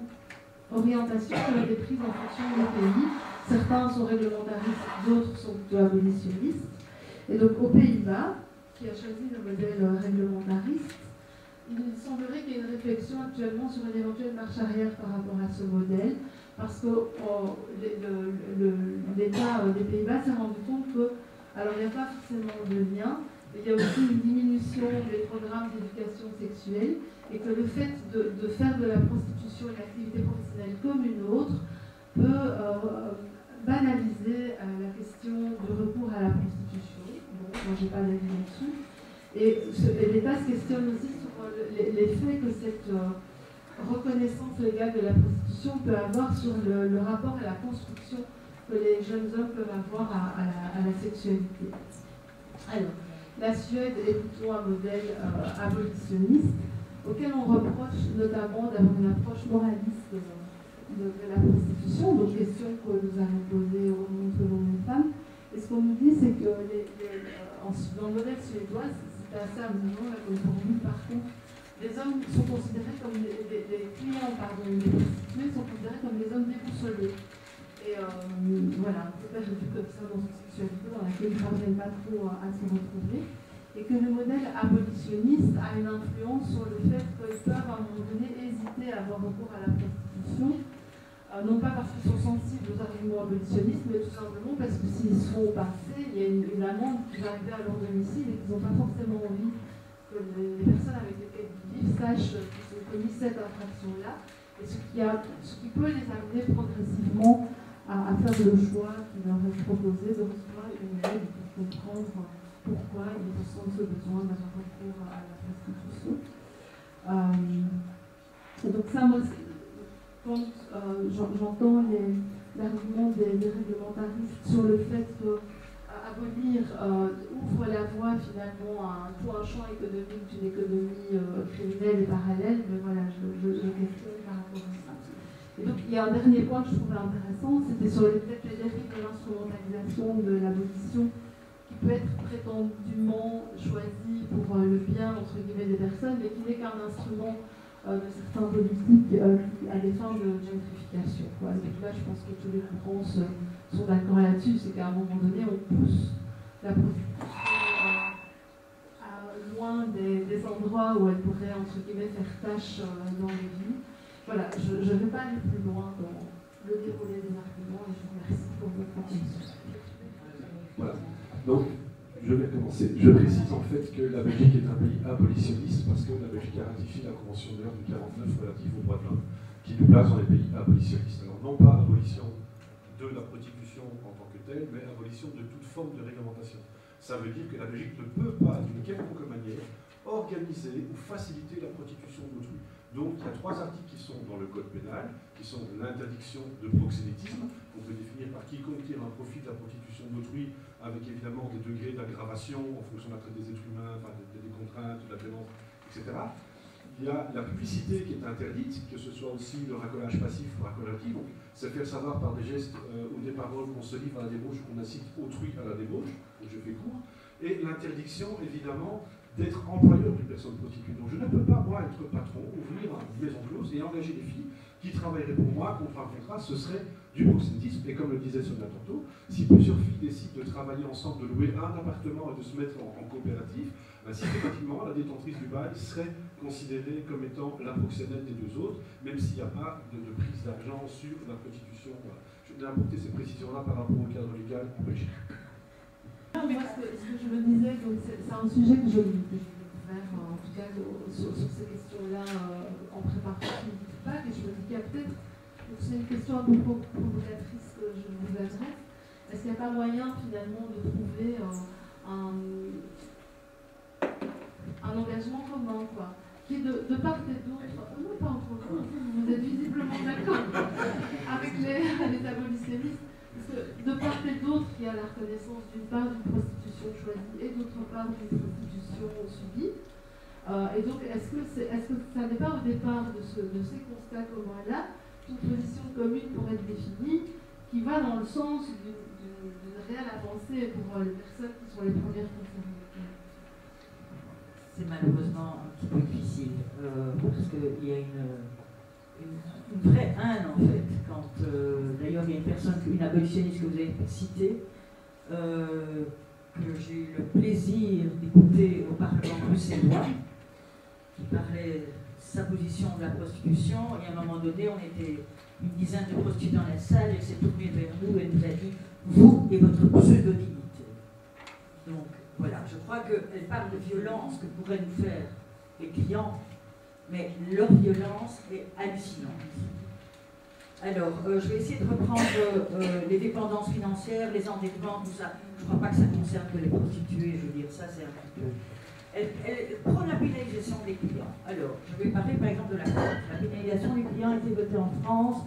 orientations qui ont été prises en fonction des pays. Certains sont réglementaristes, d'autres sont plutôt abolitionnistes. Et donc aux Pays-Bas, qui a choisi le modèle réglementariste, il semblerait qu'il y ait une réflexion actuellement sur une éventuelle marche arrière par rapport à ce modèle, parce que l'État des Pays-Bas s'est rendu compte que, alors il n'y a pas forcément de lien, mais il y a aussi une diminution des programmes d'éducation sexuelle, et que le fait de faire de la prostitution une activité professionnelle comme une autre peut banaliser la question du recours à la prostitution. Bon, moi j'ai pas d'avis là-dessus. Et l'État se questionne aussi sur l'effet que cette reconnaissance légale de la prostitution peut avoir sur le rapport à la construction que les jeunes hommes peuvent avoir à la sexualité. Alors, la Suède est plutôt un modèle abolitionniste, auquel on reproche notamment d'avoir une approche moraliste de la prostitution, donc question que nous avons posée au monde selon les femmes. Et ce qu'on nous dit, c'est que dans le modèle suédois, c'est assez amusant, comme pour nous, par contre, les hommes sont considérés comme les clients, des prostituées sont considérés comme des hommes déboussolés. Et voilà, un peu perdu comme ça dans une sexualité dans laquelle ils ne parviennent pas trop à se retrouver. Et que le modèle abolitionniste a une influence sur le fait qu'ils peuvent à un moment donné hésiter à avoir recours à la prostitution, non pas parce qu'ils sont sensibles aux arguments abolitionnistes, mais tout simplement parce que s'ils sont passés, il y a une amende qui va arriver à leur domicile et qu'ils n'ont pas forcément envie que les personnes avec lesquelles ils vivent sachent qu'ils ont commis cette infraction-là, et ce qui peut les amener progressivement à faire le choix qui leur est proposé de recevoir une aide pour comprendre pourquoi ils ressentent ce besoin d'avoir recours à la prostitution. Donc ça, moi, quand j'entends l'argument des réglementaristes sur le fait qu'abolir ouvre la voie finalement à tout un champ économique d'une économie criminelle et parallèle, mais voilà, je questionne par rapport à ça. Et donc il y a un dernier point que je trouvais intéressant, c'était sur les dérives de l'instrumentalisation de l'abolition qui peut être prétendument choisi pour le bien entre guillemets des personnes, mais qui n'est qu'un instrument de certains politiques à des fins de gentrification. Donc là, je pense que tous les courants sont d'accord là-dessus, c'est qu'à un moment donné, on pousse la prostitution loin des endroits où elle pourrait, entre guillemets, faire tâche dans les villes. Voilà, je ne vais pas aller plus loin dans le déroulé des arguments et je vous remercie pour votre attention. Voilà. Donc, je vais commencer. Je précise en fait que la Belgique est un pays abolitionniste parce que la Belgique a ratifié la Convention de l'heure du 49 relative aux droits de l'homme, qui nous place dans les pays abolitionnistes. Alors, non pas abolition de la prostitution en tant que telle, mais abolition de toute forme de réglementation. Ça veut dire que la Belgique ne peut pas, d'une quelconque manière, organiser ou faciliter la prostitution d'autrui. Donc il y a 3 articles qui sont dans le code pénal, qui sont l'interdiction de proxénétisme, qu'on peut définir par quiconque tire un profit de la prostitution d'autrui, avec évidemment des degrés d'aggravation en fonction de la traite des êtres humains, enfin, des contraintes, de la violence, etc. Il y a la publicité qui est interdite, que ce soit aussi le racolage passif ou racolatif, donc c'est faire savoir par des gestes ou des paroles qu'on se livre à la débauche, qu'on incite autrui à la débauche, donc je fais court, et l'interdiction évidemment d'être employeur d'une personne prostituée. Donc je ne peux pas, moi, être patron, ouvrir une maison close et engager des filles qui travailleraient pour moi contre un contrat, ce serait du proxénétisme. Et comme le disait Sonia tantôt, si plusieurs filles décident de travailler ensemble, de louer un appartement et de se mettre en coopérative, systématiquement, la détentrice du bail serait considérée comme étant la proxénète des 2 autres, même s'il n'y a pas de prise d'argent sur la prostitution. Voilà. Je voulais apporter ces précisions-là par rapport au cadre légal en Belgique. Moi, ce que je me disais, c'est un sujet que je vais faire, en tout cas, sur ces questions-là, en préparation du feedback, et je me dis qu'il y a peut-être, c'est une question un peu provocatrice que je vous adresse, est-ce qu'il n'y a pas moyen, finalement, de trouver un engagement commun, quoi, qui est de part et d'autre, non pas entre vous, vous êtes visiblement d'accord avec les abolitionnistes, parce que de part et d'autre, il y a la reconnaissance d'une part d'une prostitution choisie et d'autre part d'une prostitution subie. Et donc, est-ce que ça n'est pas au départ de ces constats communs-là qu'une position commune pourrait être définie qui va dans le sens d'une réelle avancée pour les personnes qui sont les premières concernées? C'est malheureusement un petit peu difficile, parce qu'il y a une vraie haine en fait, quand d'ailleurs il y a une personne, une abolitionniste que vous avez citée, que j'ai eu le plaisir d'écouter au Parlement bruxellois, qui parlait de sa position de la prostitution, et à un moment donné on était une dizaine de prostituées dans la salle, elle s'est tournée vers nous et nous a dit « vous et votre pseudo-dignité ». Donc voilà, je crois qu'elle parle de violence que pourraient nous faire les clients, mais leur violence est hallucinante. Alors, je vais essayer de reprendre les dépendances financières, les endettements, tout ça. Je ne crois pas que ça concerne que les prostituées, je veux dire, ça c'est un petit peu... Elle prône la pénalisation des clients. Alors, je vais parler par exemple de la France. La pénalisation des clients a été votée en France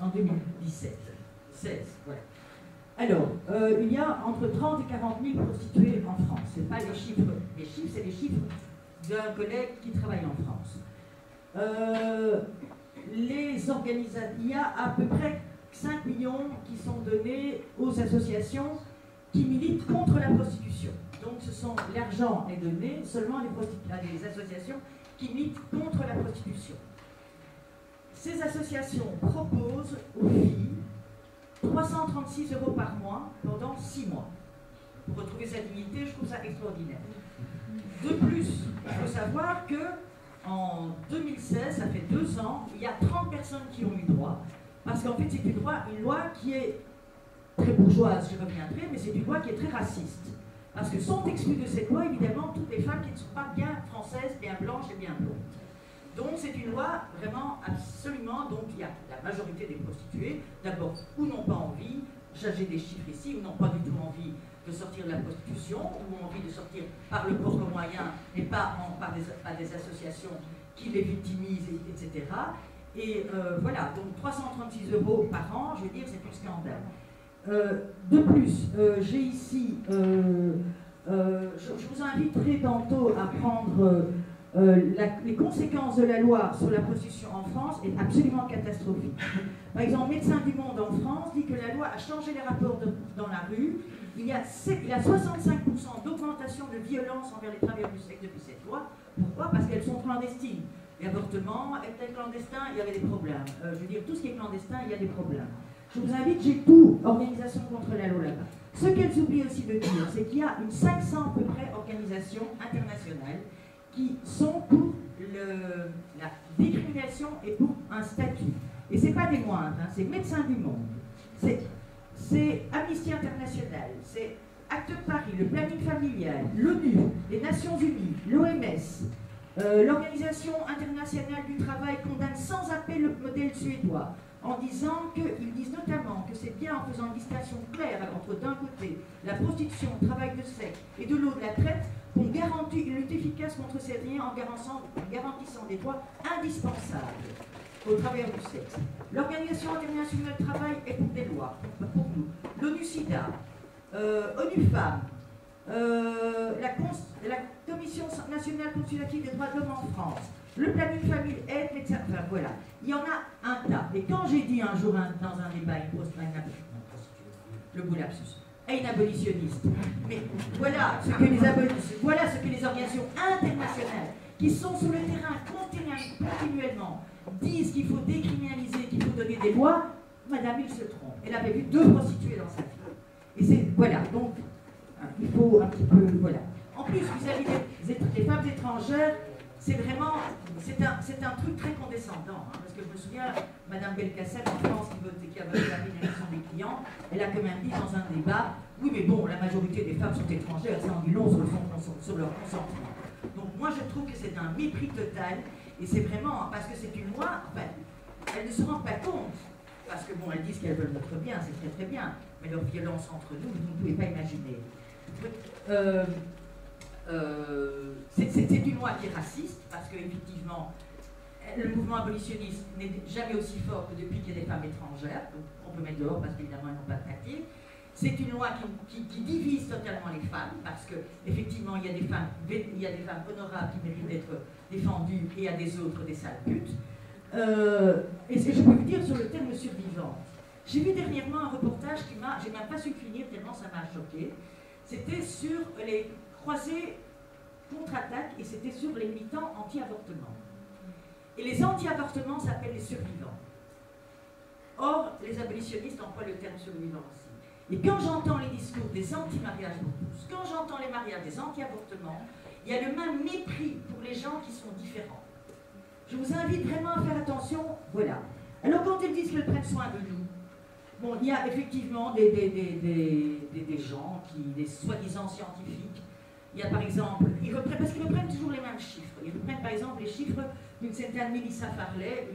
en 2017. 16, voilà. Alors, il y a entre 30 et 40 000 prostituées en France. Ce n'est pas les chiffres, c'est les chiffres d'un collègue qui travaille en France. Il y a à peu près 5 millions qui sont donnés aux associations qui militent contre la prostitution. Donc l'argent est donné seulement à des associations qui militent contre la prostitution. Ces associations proposent aux filles 336 € par mois pendant 6 mois. Pour retrouver sa dignité, je trouve ça extraordinaire. De plus, il faut savoir qu'en 2016, ça fait 2 ans, il y a 30 personnes qui ont eu droit, parce qu'en fait c'est une loi qui est très bourgeoise, je reviendrai, mais c'est une loi qui est très raciste. Parce que sont exclues de cette loi, évidemment, toutes les femmes qui ne sont pas bien françaises, bien blanches et bien blondes. Donc c'est une loi vraiment absolument, donc il y a la majorité des prostituées, d'abord, ou n'ont pas envie, j'ai des chiffres ici, ou n'ont pas du tout envie de sortir de la prostitution, ou ont envie de sortir par le propre moyen, et pas par des associations qui les victimisent, etc. Et voilà, donc 336 € par an, je veux dire, c'est un scandale. De plus, j'ai ici, je vous inviterai tantôt à prendre les conséquences de la loi sur la prostitution en France est absolument catastrophique. Par exemple, Médecins du Monde en France dit que la loi a changé les rapports dans la rue. Il y a 65% d'augmentation de violence envers les travailleurs du sexe depuis cette loi. Pourquoi? Parce qu'elles sont clandestines. L'avortement était clandestin, il y avait des problèmes. Je veux dire, tout ce qui est clandestin, il y a des problèmes. Je vous invite, j'ai tout, organisation contre la loi là-bas. Ce qu'elles oublient aussi de dire, c'est qu'il y a une 500 à peu près organisations internationales qui sont pour la discrimination et pour un statut. Et ce n'est pas des moindres, hein, c'est Médecins du Monde, c'est Amnesty International, c'est Actes de Paris, le planning familial, l'ONU, les Nations Unies, l'OMS, l'Organisation internationale du travail condamne sans appel le modèle suédois. en disant qu'ils disent notamment que c'est bien en faisant une distinction claire entre d'un côté la prostitution, le travail de sexe et de l'autre la traite qu'on garantit une lutte efficace contre ces liens en garantissant des droits indispensables aux travailleurs du sexe. L'Organisation internationale du travail est pour des lois, pour nous. L'ONU-SIDA, ONU Femmes, la Commission nationale consultative des droits de l'homme en France, le planning famille aide, etc. Enfin voilà, il y en a un tas. Et quand j'ai dit un jour dans un débat, le bout lapsus, à une abolitionniste, mais voilà ce que les organisations internationales qui sont sur le terrain continuellement disent qu'il faut décriminaliser, qu'il faut donner des lois, madame, il se trompe. Elle avait vu 2 prostituées dans sa vie. Et c'est, voilà, donc, il faut un petit peu, voilà. En plus, vis-à-vis des femmes étrangères, c'est vraiment, c'est un truc très condescendant, hein, parce que je me souviens, madame Belkacem en France, qui a voté la pénalisation des clients, elle a quand même dit dans un débat, oui mais bon, la majorité des femmes sont étrangères, c'est en dit long sur leur consentement. Donc moi je trouve que c'est un mépris total, et c'est vraiment, parce que c'est une loi, enfin, elles ne se rendent pas compte, parce que bon, elles disent qu'elles veulent notre bien, c'est très très bien, mais leur violence entre nous, vous ne pouvez pas imaginer. C'est une loi qui est raciste, parce qu'effectivement, le mouvement abolitionniste n'est jamais aussi fort que depuis qu'il y a des femmes étrangères, donc on peut mettre dehors parce qu'évidemment elles n'ont pas de papier. C'est une loi qui divise totalement les femmes, parce qu'effectivement il y a des femmes honorables qui méritent d'être défendues et il y a des autres des sales putes. Et je peux vous dire sur le terme survivant, j'ai vu dernièrement un reportage qui j'ai même pas su finir tellement ça m'a choqué. C'était sur les croisés contre-attaque et c'était sur les militants anti-avortement. Et les anti-avortements s'appellent les survivants. Or, les abolitionnistes emploient le terme survivant aussi. Et quand j'entends les discours des anti-mariages pour tous, quand j'entends les mariages des anti-avortements, il y a le même mépris pour les gens qui sont différents. Je vous invite vraiment à faire attention, voilà. Alors quand ils disent qu'ils prennent soin de nous, bon, il y a effectivement des gens, des soi-disant scientifiques. Il y a par exemple, parce qu'ils reprennent toujours les mêmes chiffres. Ils reprennent par exemple les chiffres d'une certaine Melissa Farley,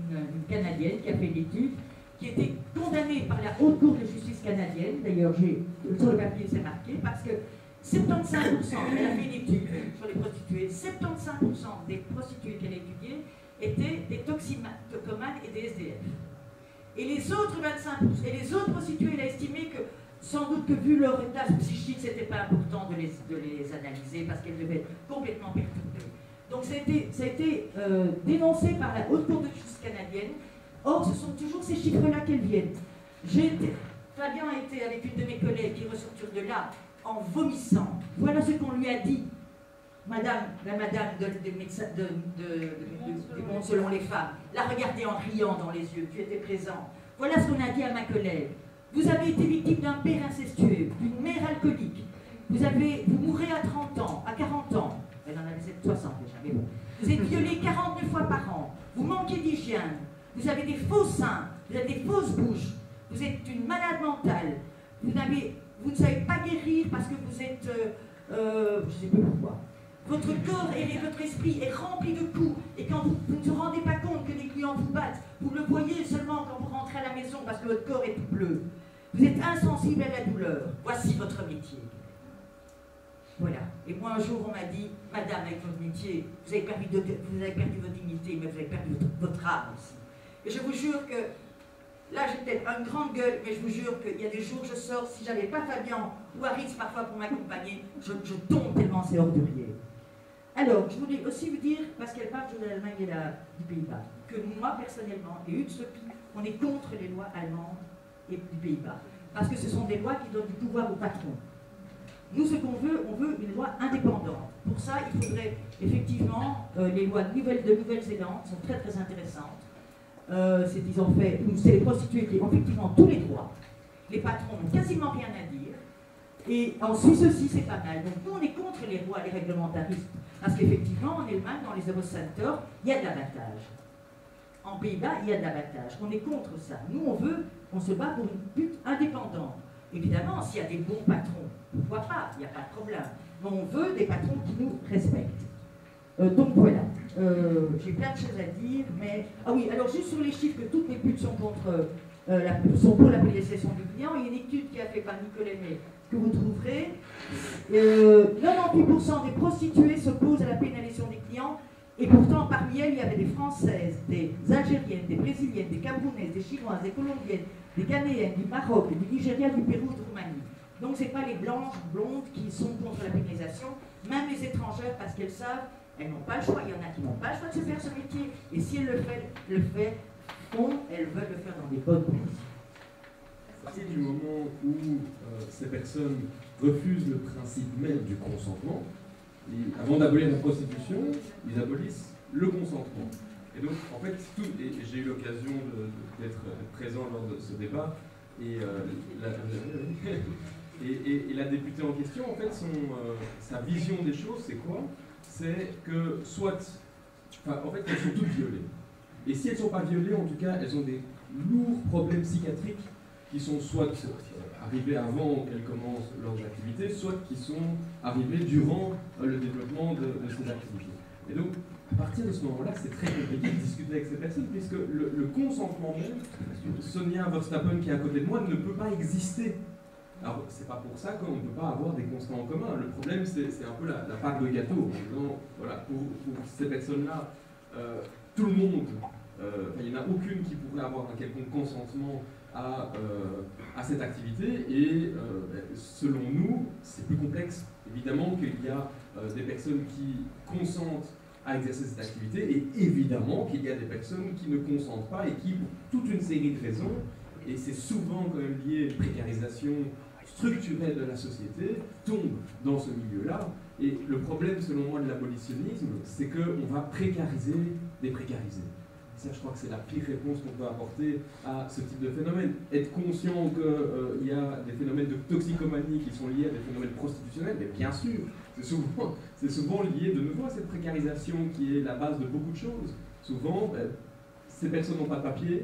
une Canadienne qui a fait une étude, qui était condamnée par la Haute Cour de justice canadienne. D'ailleurs, sur le papier c'est marqué, parce que 75%, elle a fait une étude sur les prostituées, 75% des prostituées qu'elle a étudiées étaient des toxicomanes et des SDF. Et les autres 25%, et les autres prostituées, elle a estimé que, sans doute que vu leur état psychique, c'était pas important de les analyser parce qu'elles devaient être complètement perturbées. Donc ça a été dénoncé par la Haute Cour de justice canadienne. Or, ce sont toujours ces chiffres-là qu'elles viennent. Fabien a été avec une de mes collègues qui ressortir de là en vomissant. Voilà ce qu'on lui a dit. La madame du Monde selon les femmes, l'a regardé en riant dans les yeux, tu étais présent. Voilà ce qu'on a dit à ma collègue. Vous avez été victime d'un père incestueux, d'une mère alcoolique. Vous mourrez à 30 ans, à 40 ans. Elle en avait 60 déjà, mais bon. Vous êtes violé 49 fois par an. Vous manquez d'hygiène. Vous avez des faux seins. Vous avez des fausses bouches. Vous êtes une malade mentale. Vous ne savez pas guérir parce que vous êtes... je ne sais plus pourquoi. Votre corps et votre esprit est rempli de coups. Et quand vous ne vous rendez pas compte que les clients vous battent, vous le voyez seulement quand vous rentrez à la maison parce que votre corps est tout bleu. Vous êtes insensible à la douleur. Voici votre métier. Voilà. Et moi, un jour, on m'a dit, madame, avec votre métier, vous avez perdu votre dignité, mais vous avez perdu votre âme aussi. Et je vous jure que, là, j'ai peut-être une grande gueule, mais je vous jure qu'il y a des jours, je sors, si j'avais pas Fabien ou Aris parfois pour m'accompagner, je tombe tellement c'est ordurier. Alors, je voulais aussi vous dire, parce qu'elle parle de l'Allemagne et du Pays-Bas, que moi, personnellement, et Utopie, on est contre les lois allemandes et du Pays-Bas. Parce que ce sont des lois qui donnent du pouvoir au patron. Nous, ce qu'on veut, on veut une loi indépendante. Pour ça, il faudrait effectivement, les lois de Nouvelle-Zélande sont très très intéressantes. C'est les prostituées qui ont effectivement tous les droits. Les patrons n'ont quasiment rien à dire. Et en Suisse aussi, c'est pas mal. Donc nous, on est contre les lois, les réglementaristes. Parce qu'effectivement, en Allemagne, dans les Eurocenters, il y a de l'abattage. En Pays-Bas, il y a de l'abattage. On est contre ça. Nous, on se bat pour une lutte indépendante. Évidemment, s'il y a des bons patrons, pourquoi pas, il n'y a pas de problème. Mais on veut des patrons qui nous respectent. Donc voilà. J'ai plein de choses à dire, mais... Ah oui, alors juste sur les chiffres, que toutes les putes sont contre... sont pour la pénalisation du client. Il y a une étude qui a fait par Nicolas May, que vous trouverez. 98% des prostituées s'opposent à la pénalisation des clients, et pourtant parmi elles, il y avait des Françaises, des Algériennes, des Brésiliennes, des Camerounaises, des Chinoises, des Colombiennes, des Ghanéennes, du Maroc, du Nigeria, du Pérou, de Roumanie. Donc ce n'est pas les blanches, blondes qui sont contre la pénalisation, même les étrangères, parce qu'elles savent, elles n'ont pas le choix. Il y en a qui n'ont pas le choix de se faire ce métier, et si elles elles veulent le faire dans des bonnes conditions. À partir du moment où ces personnes refusent le principe même du consentement, avant d'abolir la prostitution, ils abolissent le consentement. Et donc, en fait, et j'ai eu l'occasion d'être présent lors de ce débat, et la députée en question, en fait, sa vision des choses, c'est quoi? C'est que en fait, elles sont toutes violées. Et si elles ne sont pas violées, en tout cas, elles ont des lourds problèmes psychiatriques qui sont soit arrivés avant qu'elles commencent leurs activités, soit qui sont arrivés durant le développement de ces activités. Et donc, à partir de ce moment-là, c'est très compliqué de discuter avec ces personnes, puisque le consentement même, Sonia Verstappen qui est à côté de moi, ne peut pas exister. Alors, c'est pas pour ça qu'on ne peut pas avoir des constats en commun. Le problème, c'est un peu la part de gâteau. Donc, voilà, pour ces personnes-là, tout le monde, il n'y en a aucune qui pourrait avoir un quelconque consentement à cette activité, et selon nous, c'est plus complexe. Évidemment qu'il y a des personnes qui consentent à exercer cette activité, et évidemment qu'il y a des personnes qui ne consentent pas et qui, pour toute une série de raisons, et c'est souvent quand même lié à une précarisation structurelle de la société, tombent dans ce milieu-là. Et le problème, selon moi, de l'abolitionnisme, c'est qu'on va précariser des précarisés. Ça, je crois que c'est la pire réponse qu'on peut apporter à ce type de phénomène. Être conscient qu'il y a des phénomènes de toxicomanie qui sont liés à des phénomènes prostitutionnels, mais bien sûr, c'est souvent lié de nouveau à cette précarisation qui est la base de beaucoup de choses. Souvent, ces personnes n'ont pas de papier.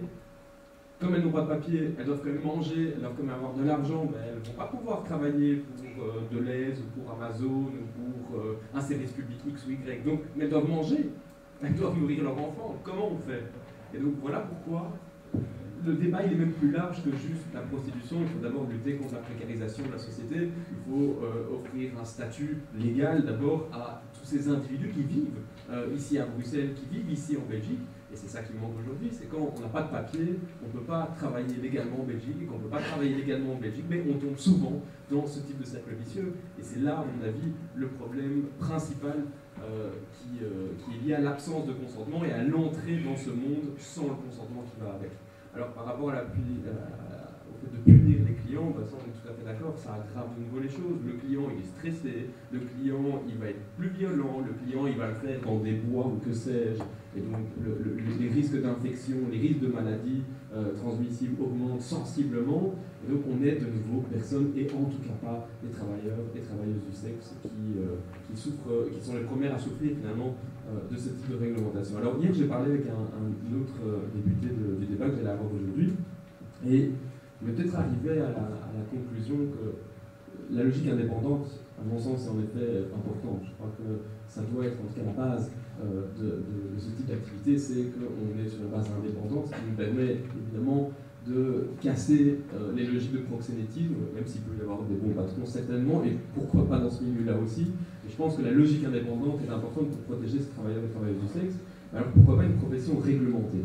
Comme elles n'ont pas de papier, elles doivent quand même manger, elles doivent quand même avoir de l'argent, mais elles ne vont pas pouvoir travailler pour Deleuze ou pour Amazon ou pour un service public X ou Y. Donc, mais elles doivent manger. Elles doivent nourrir leurs enfants. Comment on fait? Et donc voilà pourquoi le débat il est même plus large que juste la prostitution. Il faut d'abord lutter contre la précarisation de la société. Il faut offrir un statut légal d'abord à tous ces individus qui vivent ici à Bruxelles, qui vivent ici en Belgique. Et c'est ça qui manque aujourd'hui, c'est quand on n'a pas de papier, on ne peut pas travailler légalement en Belgique, et qu'on ne peut pas travailler légalement en Belgique, mais on tombe souvent dans ce type de cercle vicieux. Et c'est là, à mon avis, le problème principal qui est lié à l'absence de consentement et à l'entrée dans ce monde sans le consentement qui va avec. Alors par rapport au fait de punir les clients, ça on est tout à fait d'accord, ça aggrave de nouveau les choses. Le client il est stressé, le client il va être plus violent, le client il va le faire dans des bois ou que sais-je. Et donc les risques d'infection, les risques de maladies transmissibles augmentent sensiblement. Et donc on est de nouveau personnes, et en tout cas pas les travailleurs et travailleuses du sexe qui sont les premières à souffrir finalement de ce type de réglementation. Alors hier j'ai parlé avec un autre député du débat que j'allais avoir aujourd'hui, et il est peut-être arrivé à la conclusion que la logique indépendante, à mon sens, est en effet importante. Je crois que ça doit être en tout cas la base de ce type d'activité, c'est qu'on est sur une base indépendante, ce qui nous permet évidemment de casser les logiques de proxénétisme, même s'il peut y avoir des bons patrons certainement, et pourquoi pas dans ce milieu-là aussi. Et je pense que la logique indépendante est importante pour protéger ces travailleurs et travailleuses du sexe. Alors pourquoi pas une profession réglementée?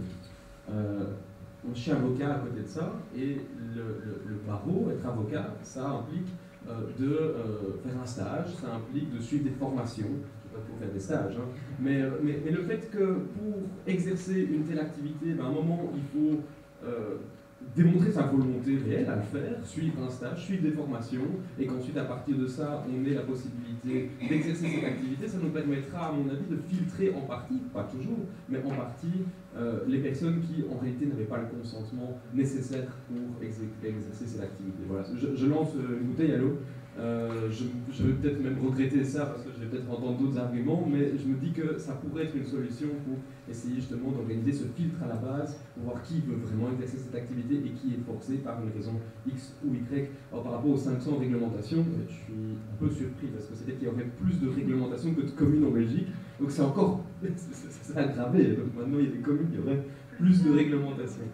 Je suis avocat à côté de ça, et le barreau, être avocat, ça implique de faire un stage, ça implique de suivre des formations. Pour faire des stages, hein. Mais le fait que pour exercer une telle activité, à un moment il faut démontrer sa volonté réelle à le faire, suivre un stage, suivre des formations, et qu'ensuite à partir de ça on ait la possibilité d'exercer cette activité, ça nous permettra à mon avis de filtrer en partie, pas toujours, mais en partie les personnes qui en réalité n'avaient pas le consentement nécessaire pour exercer cette activité. Voilà, je lance une bouteille à l'eau. Je vais peut-être même regretter ça parce que je vais peut-être entendre d'autres arguments, mais je me dis que ça pourrait être une solution pour essayer justement d'organiser ce filtre à la base pour voir qui veut vraiment exercer cette activité et qui est forcé par une raison X ou Y. Alors par rapport aux 500 réglementations, je suis un peu surpris parce que c'était qu'il y aurait plus de réglementations que de communes en Belgique, donc c'est encore, c'est aggravé, donc maintenant il y a des communes qui auraient plus de réglementations.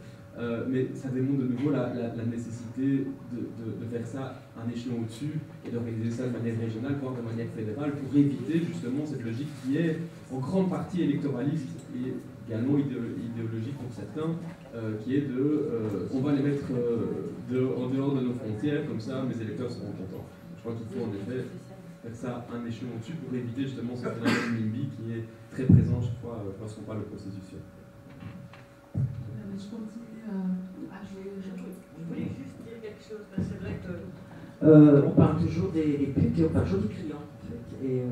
Mais ça démontre de nouveau la nécessité de faire ça un échelon au-dessus et d'organiser ça de manière régionale, voire de manière fédérale, pour éviter justement cette logique qui est en grande partie électoraliste et également idéologique pour certains, qui est on va les mettre en dehors de nos frontières, comme ça mes électeurs seront contents. Je crois qu'il faut en effet faire ça un échelon au-dessus pour éviter justement ce phénomène NIMBY qui est très présent chaque fois lorsqu'on parle de processus. Je continue à jouer. Je voulais juste dire quelque chose, parce que c'est vrai que on parle toujours des putes et on parle toujours des clients en fait. Et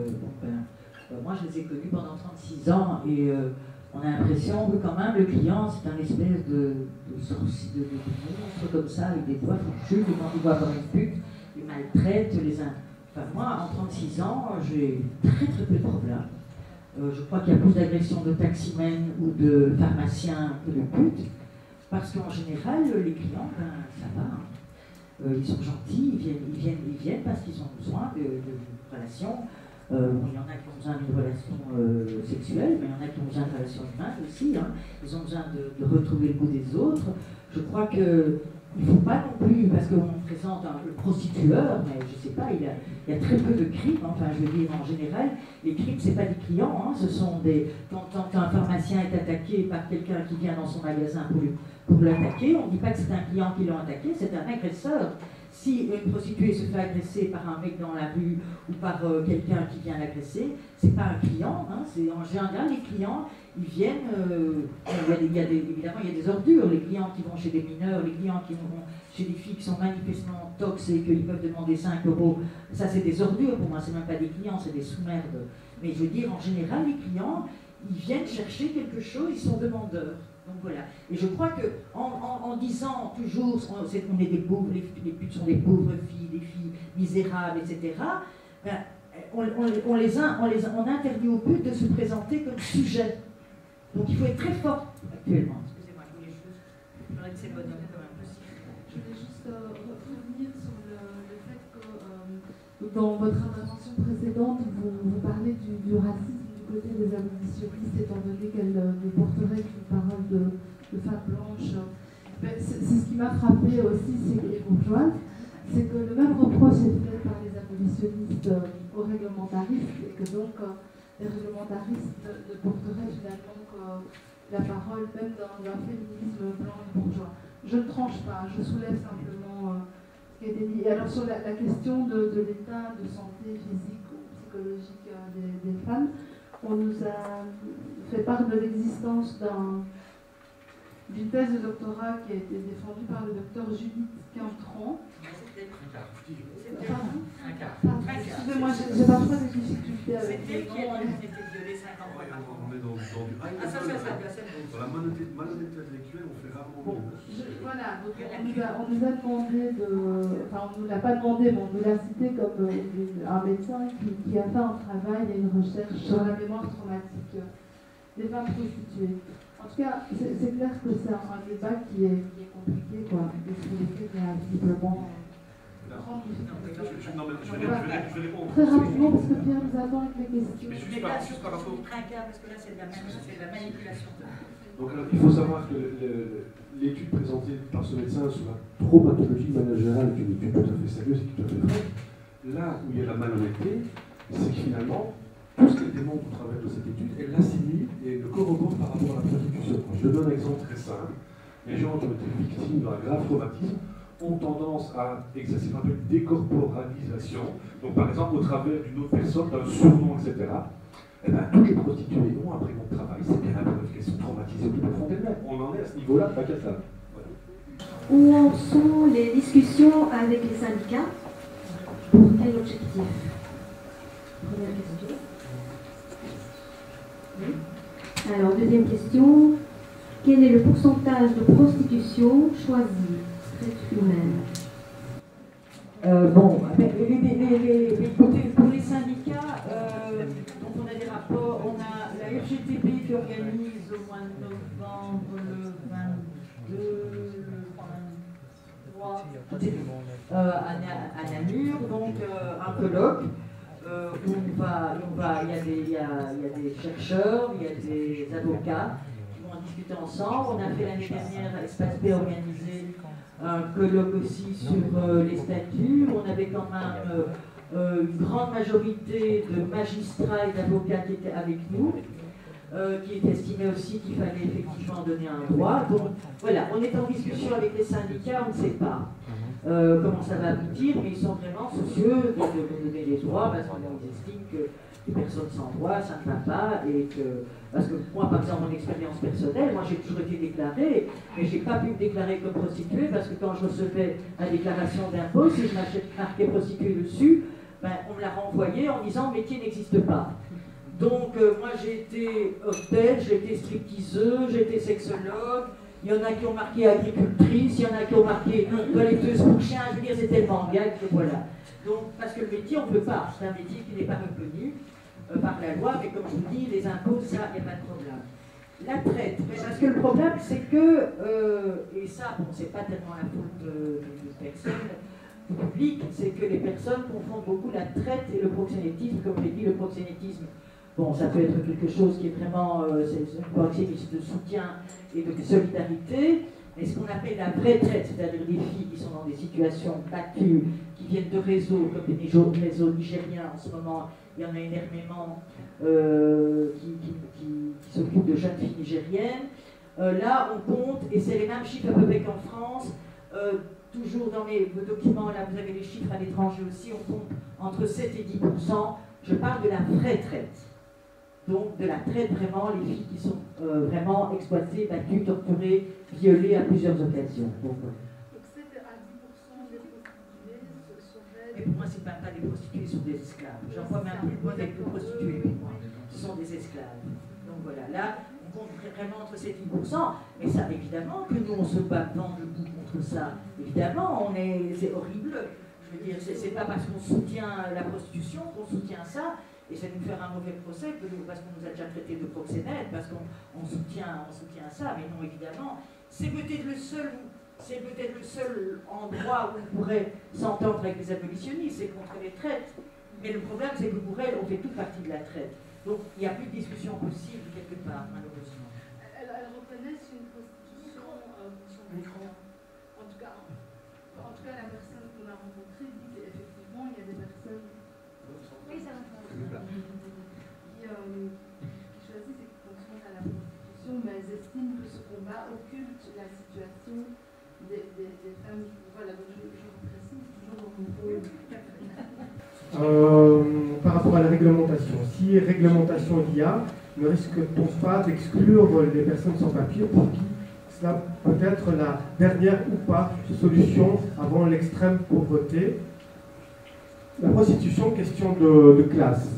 moi je les ai connus pendant 36 ans et on a l'impression que quand même le client c'est un espèce de monstre comme ça avec des doigts fourchus et quand il voit comme une pute, il maltraite les uns. Enfin moi en 36 ans j'ai très peu de problèmes. Je crois qu'il y a plus d'agressions de taximens ou de pharmaciens que de putes, parce qu'en général, les clients, ça va. Ils sont gentils, ils viennent parce qu'ils ont besoin de relations. Il y en a qui ont besoin d'une relation sexuelle, mais il y en a qui ont besoin de relations humaines aussi. Hein. Ils ont besoin de retrouver le goût des autres. Je crois que il ne faut pas non plus, parce qu'on présente le prostitueur, mais je ne sais pas, il y a très peu de crimes, enfin je veux dire en général, les crimes ce n'est pas des clients, hein, ce sont des... Quand un pharmacien est attaqué par quelqu'un qui vient dans son magasin pour l'attaquer, on ne dit pas que c'est un client qui l'a attaqué, c'est un agresseur. Si une prostituée se fait agresser par un mec dans la rue ou par quelqu'un qui vient l'agresser, c'est pas un client, hein, c'est en général les clients, ils viennent, évidemment il y a des ordures, les clients qui vont chez des mineurs, les clients qui vont chez des filles qui sont manifestement tox et qu'ils peuvent demander 5 €, ça c'est des ordures pour moi, c'est même pas des clients, c'est des sous-merdes. Mais je veux dire, en général les clients, ils viennent chercher quelque chose, ils sont demandeurs. Donc voilà. Et je crois qu'en disant toujours on est des pauvres, les putes sont des pauvres filles, des filles misérables, etc., ben, on interdit aux putes de se présenter comme sujet. Donc il faut être très fort actuellement. Excusez-moi, je voulais juste parler de ces bonhommes quand même possible. Je voulais juste revenir sur le fait que dans votre intervention précédente, vous parlez du racisme du côté des abolitionnistes, étant donné qu'elles ne porteraient qu'une parole de femme blanche. C'est ce qui m'a frappé aussi, et bourgeoise, c'est que le même reproche est fait par les abolitionnistes aux réglementaristes, et que donc les réglementaristes ne porteraient finalement que la parole même d'un féminisme blanc et bourgeois. Je ne tranche pas, je soulève simplement ce qui a été dit. Et alors sur la question de l'état de santé physique ou psychologique des femmes, on nous a fait part de l'existence d'une thèse de doctorat qui a été défendue par le docteur Judith Quintran. Excusez-moi, j'ai parfois des difficultés avec c'était qui a été violée 5 ans après. On est dans du dans la malhonnêteté intellectuelle, on fait rarement mieux. Voilà, donc on nous a demandé enfin on ne nous l'a pas demandé, mais on nous l'a cité comme un médecin qui a fait un travail et une recherche sur la mémoire traumatique des femmes prostituées. En tout cas, c'est clair que c'est un débat qui est compliqué, quoi, et qui est visiblement... Je vais répondre. Très rapidement, parce que Pierre nous attend avec les questions. Mais juste par rapport... Parce que là, c'est de la manipulation. Donc, il faut savoir que l'étude présentée par ce médecin sur la traumatologie managériale est une étude tout à fait sérieuse et tout à fait vraie. Là où il y a la malhonnêteté, c'est que finalement, tout ce qu'elle démontre au travers de cette étude, elle l'assimile et le corrobore par rapport à la prostitution. Je donne un exemple très simple. Les gens qui ont été victimes d'un grave traumatisme ont tendance à exercer ce qu'on appelle une décorporalisation. Donc par exemple, au travers d'une autre personne, d'un surnom, etc. Eh bien, toutes les prostituées ont un prénom de travail, c'est bien la preuve qu'elles sont traumatisées au plus profond d'elles-mêmes. On en est à ce niveau-là, pas qu'à ça. Voilà. Où en sont les discussions avec les syndicats? Pour quel objectif? Première question. Oui. Alors, deuxième question. Quel est le pourcentage de prostitution choisie? Traite humaine. Pour les syndicats, donc on a des rapports, on a la FGTB qui organise au mois de novembre, le 22, le 23, à Namur, donc un colloque où il y a des chercheurs, il y a des avocats qui vont en discuter ensemble. On a fait l'année dernière, Espace B organisé un colloque aussi sur les statuts. On avait quand même une grande majorité de magistrats et d'avocats qui étaient avec nous, qui estimaient aussi qu'il fallait effectivement donner un droit. Donc voilà, on est en discussion avec les syndicats, on ne sait pas comment ça va aboutir, mais ils sont vraiment soucieux de nous donner les droits parce qu'ils estiment que les personnes sans droit, ça ne va pas, et que, parce que moi, par exemple, mon expérience personnelle, moi j'ai toujours été déclarée, mais je n'ai pas pu me déclarer comme prostituée parce que quand je recevais la déclaration d'impôt, si je marquais prostituée dessus, ben, on me l'a renvoyé en disant le métier n'existe pas. Donc moi j'ai été hôtesse, j'ai été stripteaseuse, j'ai été sexologue. Il y en a qui ont marqué agricultrice, il y en a qui ont marqué collecteuse pour chiens, je veux dire, c'est tellement bien que voilà. Donc, parce que le métier, on ne peut pas, c'est un métier qui n'est pas reconnu par la loi, mais comme je vous dis, les impôts, ça, il n'y a pas de problème. La traite, parce que le problème, c'est que, et ça, bon, c'est pas tellement la faute de personne, du public, c'est que les personnes confondent beaucoup la traite et le proxénétisme. Comme je l'ai dit, le proxénétisme, bon, ça peut être quelque chose qui est vraiment, c'est une pensée de soutien et de solidarité, mais ce qu'on appelle la vraie traite, c'est-à-dire des filles qui sont dans des situations battues, qui viennent de réseaux, comme les réseaux nigériens en ce moment, il y en a énormément qui s'occupent de jeunes filles nigériennes. Là, on compte, et c'est les mêmes chiffres à peu près qu'en France, toujours dans vos documents, là vous avez les chiffres à l'étranger aussi, on compte entre 7 et 10%, je parle de la vraie traite. Donc de la traite vraiment, les filles qui sont vraiment exploitées, battues, torturées, violées à plusieurs occasions. Donc 7 à 10% des prostituées seraient... Mais pour moi, ce n'est pas des prostituées, ce sont des esclaves. J'en vois même plus loin d'être prostituées pour moi. Ce sont des esclaves. Donc voilà, là, on compte vraiment entre 7 et 10%, mais ça, évidemment que nous, on se bat devant le bout contre ça. Évidemment, c'est horrible. Je veux dire, c'est pas parce qu'on soutient la prostitution qu'on soutient ça. Et ça nous faire un mauvais procès parce qu'on nous a déjà traité de proxénètes, parce qu'on soutient ça, mais non, évidemment. C'est peut-être le seul endroit où on pourrait s'entendre avec les abolitionnistes, c'est contre les traites. Mais le problème, c'est que pour elles, on fait toute partie de la traite. Donc, il n'y a plus de discussion possible, quelque part, malheureusement. Elles reconnaissent une prostitution sur l'écran. En tout cas, la personne qu'on a rencontrée dit qu'effectivement, il y a des personnes... Oui, ça va. Qui choisissent et qui confrontent à la prostitution, mais elles estiment que ce combat occulte la situation des femmes. Voilà, donc je vous précise, toujours dans mon par rapport à la réglementation, si réglementation il y a, ne risque-t-on pas d'exclure les personnes sans papier pour qui cela peut être la dernière ou pas solution avant l'extrême pauvreté? La prostitution, question de classe.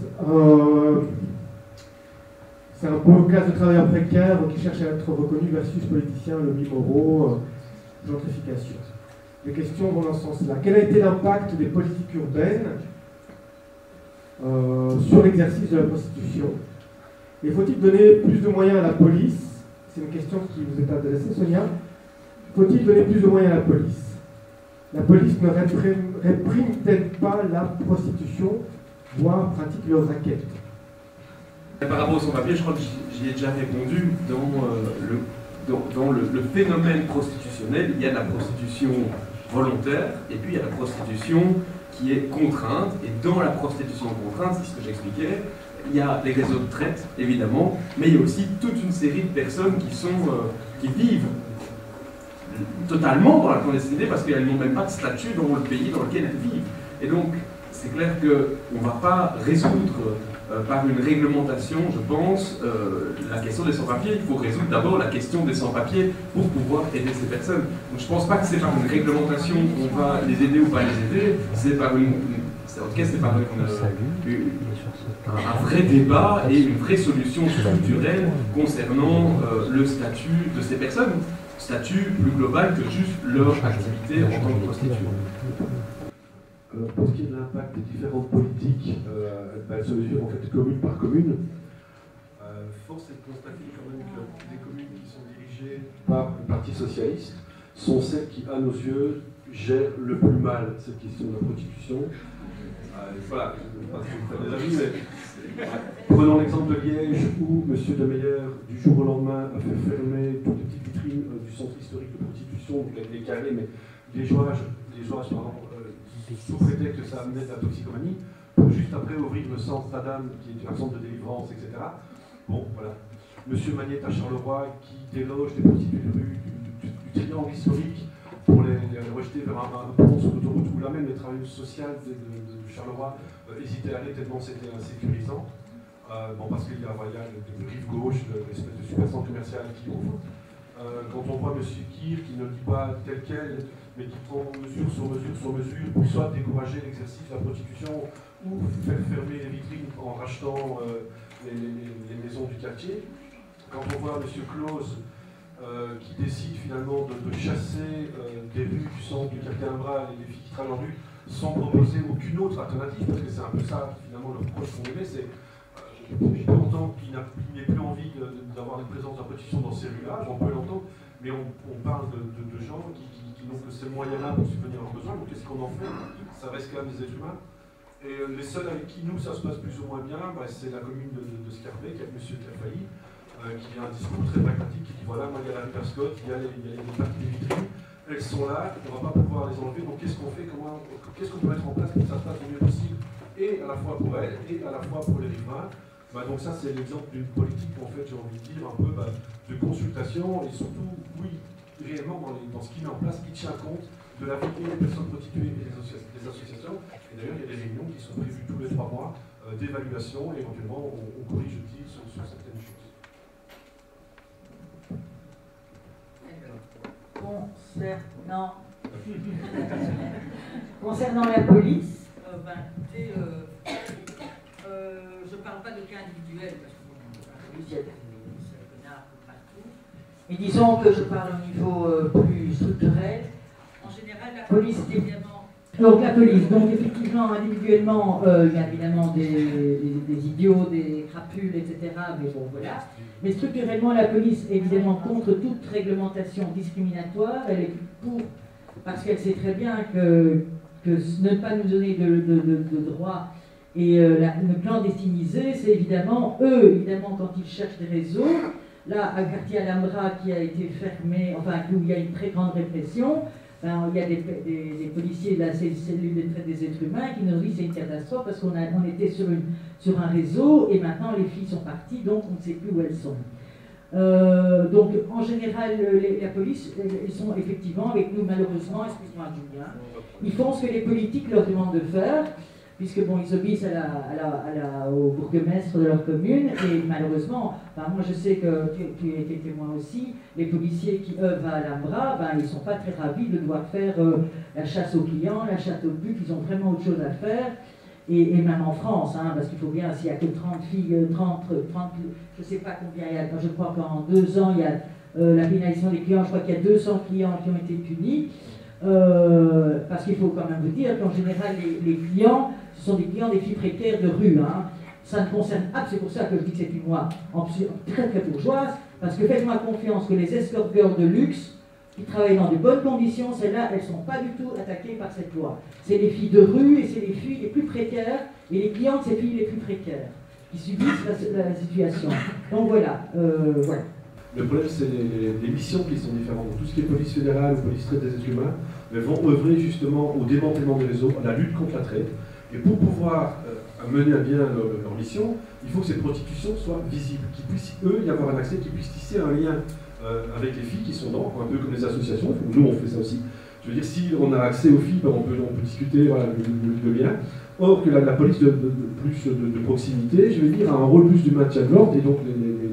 C'est un peu classe de travailleurs précaires qui cherchent à être reconnus versus politiciens, lobby moraux, gentrification. Les questions vont dans ce sens-là. Quel a été l'impact des politiques urbaines sur l'exercice de la prostitution? Et faut-il donner plus de moyens à la police? C'est une question qui vous est adressée, Sonia. Faut-il donner plus de moyens à la police? La police ne réprime-t-elle pas la prostitution, voire pratique le racket? Par rapport au sans-papier, je crois que j'y ai déjà répondu. Dans le phénomène prostitutionnel, il y a la prostitution volontaire et puis il y a la prostitution qui est contrainte. Et dans la prostitution contrainte, c'est ce que j'expliquais, il y a les réseaux de traite, évidemment, mais il y a aussi toute une série de personnes qui vivent totalement dans la clandestinité parce qu'elles n'ont même pas de statut dans le pays dans lequel elles vivent. Et donc, c'est clair qu'on ne va pas résoudre par une réglementation, je pense, la question des sans-papiers. Il faut résoudre d'abord la question des sans-papiers pour pouvoir aider ces personnes. Donc, je ne pense pas que c'est par une réglementation qu'on va les aider ou pas les aider, c'est par en tout cas, c'est par un vrai débat et une vraie solution structurelle concernant le statut de ces personnes. Statut plus global que juste leur activité en tant que prostituée. Alors, pour ce qui est de l'impact des différentes politiques, elles se mesurent en fait commune par commune. Force est de constater quand même que les communes qui sont dirigées par le Parti socialiste sont celles qui, à nos yeux, gèrent le plus mal cette question de la prostitution. Voilà, je ne sais pas si vous faites des avis, mais prenons l'exemple de Liège où M. de Meyer, du jour au lendemain, a fait fermer toutes les petites vitrines du centre historique de prostitution, les carrés, mais liégeois, sous prétexte que ça amenait de la toxicomanie, pour juste après ouvrir le centre Tadam, qui est un centre de délivrance, etc. Bon, voilà. Monsieur Magnette à Charleroi, qui déloge des prostituées de rue du triangle historique pour les rejeter vers un pont sur l'autoroute, où là même les travailleurs sociaux de Charleroi hésitaient à aller tellement c'était insécurisant. Bon, parce qu'il y a le rive gauche, l'espèce de super centre commercial qui ouvre. Quand on voit M. Kir qui ne dit pas tel quel, mais qui prend mesure sur mesure sur mesure pour soit décourager l'exercice de la prostitution ou faire fermer les vitrines en rachetant les maisons du quartier. Quand on voit M. Claus qui décide finalement de chasser des rues du centre du quartier Imbral et des filles qui travaillent en rue sans proposer aucune autre alternative, parce que c'est un peu ça finalement le reproche qu'on aimait, c'est je peux entendre qu'il n'ait plus envie d'avoir une présence de la prostitution dans ces rues-là, on peut l'entendre, mais on parle de gens qui n'ont que ces moyens-là pour subvenir à leurs besoins, donc qu'est-ce qu'on en fait? Ça reste quand même des êtres humains. Et les seuls avec qui nous ça se passe plus ou moins bien, c'est la commune de Scarbeck, avec M. Clafailly, qui a un discours très pragmatique, qui dit voilà, moi il y a la rue Pascotte, il y a les parties des vitrines, elles sont là, on ne va pas pouvoir les enlever, donc qu'est-ce qu'on fait, qu'est-ce qu'on peut mettre en place pour que ça se passe le mieux possible, et à la fois pour elles, et à la fois pour les riverains. Donc ça c'est l'exemple d'une politique en fait, j'ai envie de dire, un peu de consultation, et surtout, oui, réellement dans ce qu'il met en place, il tient compte de la vie des personnes prostituées et des associations. Et d'ailleurs, il y a des réunions qui sont prévues tous les 3 mois d'évaluation, et éventuellement on corrige le tir sur certaines choses. Concernant la police, écoutez, je ne parle pas de cas individuels, parce que la police, il y a des connards partout. Mais disons que je parle au niveau plus structurel. En général, la police est évidemment... Donc la police, donc effectivement, individuellement, il y a évidemment des idiots, des crapules, etc. Mais bon, voilà. Mais structurellement, la police est évidemment contre toute réglementation discriminatoire. Elle est pour, parce qu'elle sait très bien que ne pas nous donner de droits et nous clandestiniser, c'est évidemment, évidemment, quand ils cherchent des réseaux, là, un quartier Alhambra qui a été fermé, enfin, où il y a une très grande répression, ben, il y a des policiers de la cellule de traite des êtres humains qui nous disent que c'est une catastrophe parce qu'on était sur un réseau et maintenant les filles sont parties, donc on ne sait plus où elles sont. Donc en général, la police, ils sont effectivement avec nous malheureusement, excuse-moi Julien, ils font ce que les politiques leur demandent de faire, puisque bon, ils obéissent au bourgmestre de leur commune, et malheureusement, ben, moi je sais que tu as été témoin aussi, les policiers qui œuvrent à Alhambra, ben, ils ne sont pas très ravis de devoir faire la chasse aux clients, la chasse aux putes, ils ont vraiment autre chose à faire, et même en France, hein, parce qu'il faut bien, s'il n'y a que 30 filles, 30, je ne sais pas combien il y a, je crois qu'en 2 ans, il y a la pénalisation des clients, je crois qu'il y a 200 clients qui ont été punis, parce qu'il faut quand même vous dire qu'en général, les clients, ce sont des clients des filles précaires de rue. Hein. Ça ne concerne pas, c'est pour ça que je dis que c'est une loi très très bourgeoise, parce que faites-moi confiance que les escort girls de luxe, qui travaillent dans de bonnes conditions, celles-là, elles ne sont pas du tout attaquées par cette loi. C'est les filles de rue et c'est les filles les plus précaires et les clients de ces filles les plus précaires qui subissent la situation. Donc voilà, voilà. Le problème, c'est les missions qui sont différentes. Donc, tout ce qui est police fédérale ou police traite des êtres humains, elles vont œuvrer justement au démantèlement des réseaux, à la lutte contre la traite. Et pour pouvoir mener à bien leur mission, il faut que cette prostitution soit visible, qu'ils puissent, eux, y avoir un accès, qu'ils puissent tisser un lien avec les filles qui sont dans, un peu comme les associations. Nous, on fait ça aussi. Je veux dire, si on a accès aux filles, ben, on peut discuter voilà, le lien. Or, que la police de proximité, je veux dire, a un rôle plus du maintien de l'ordre, et donc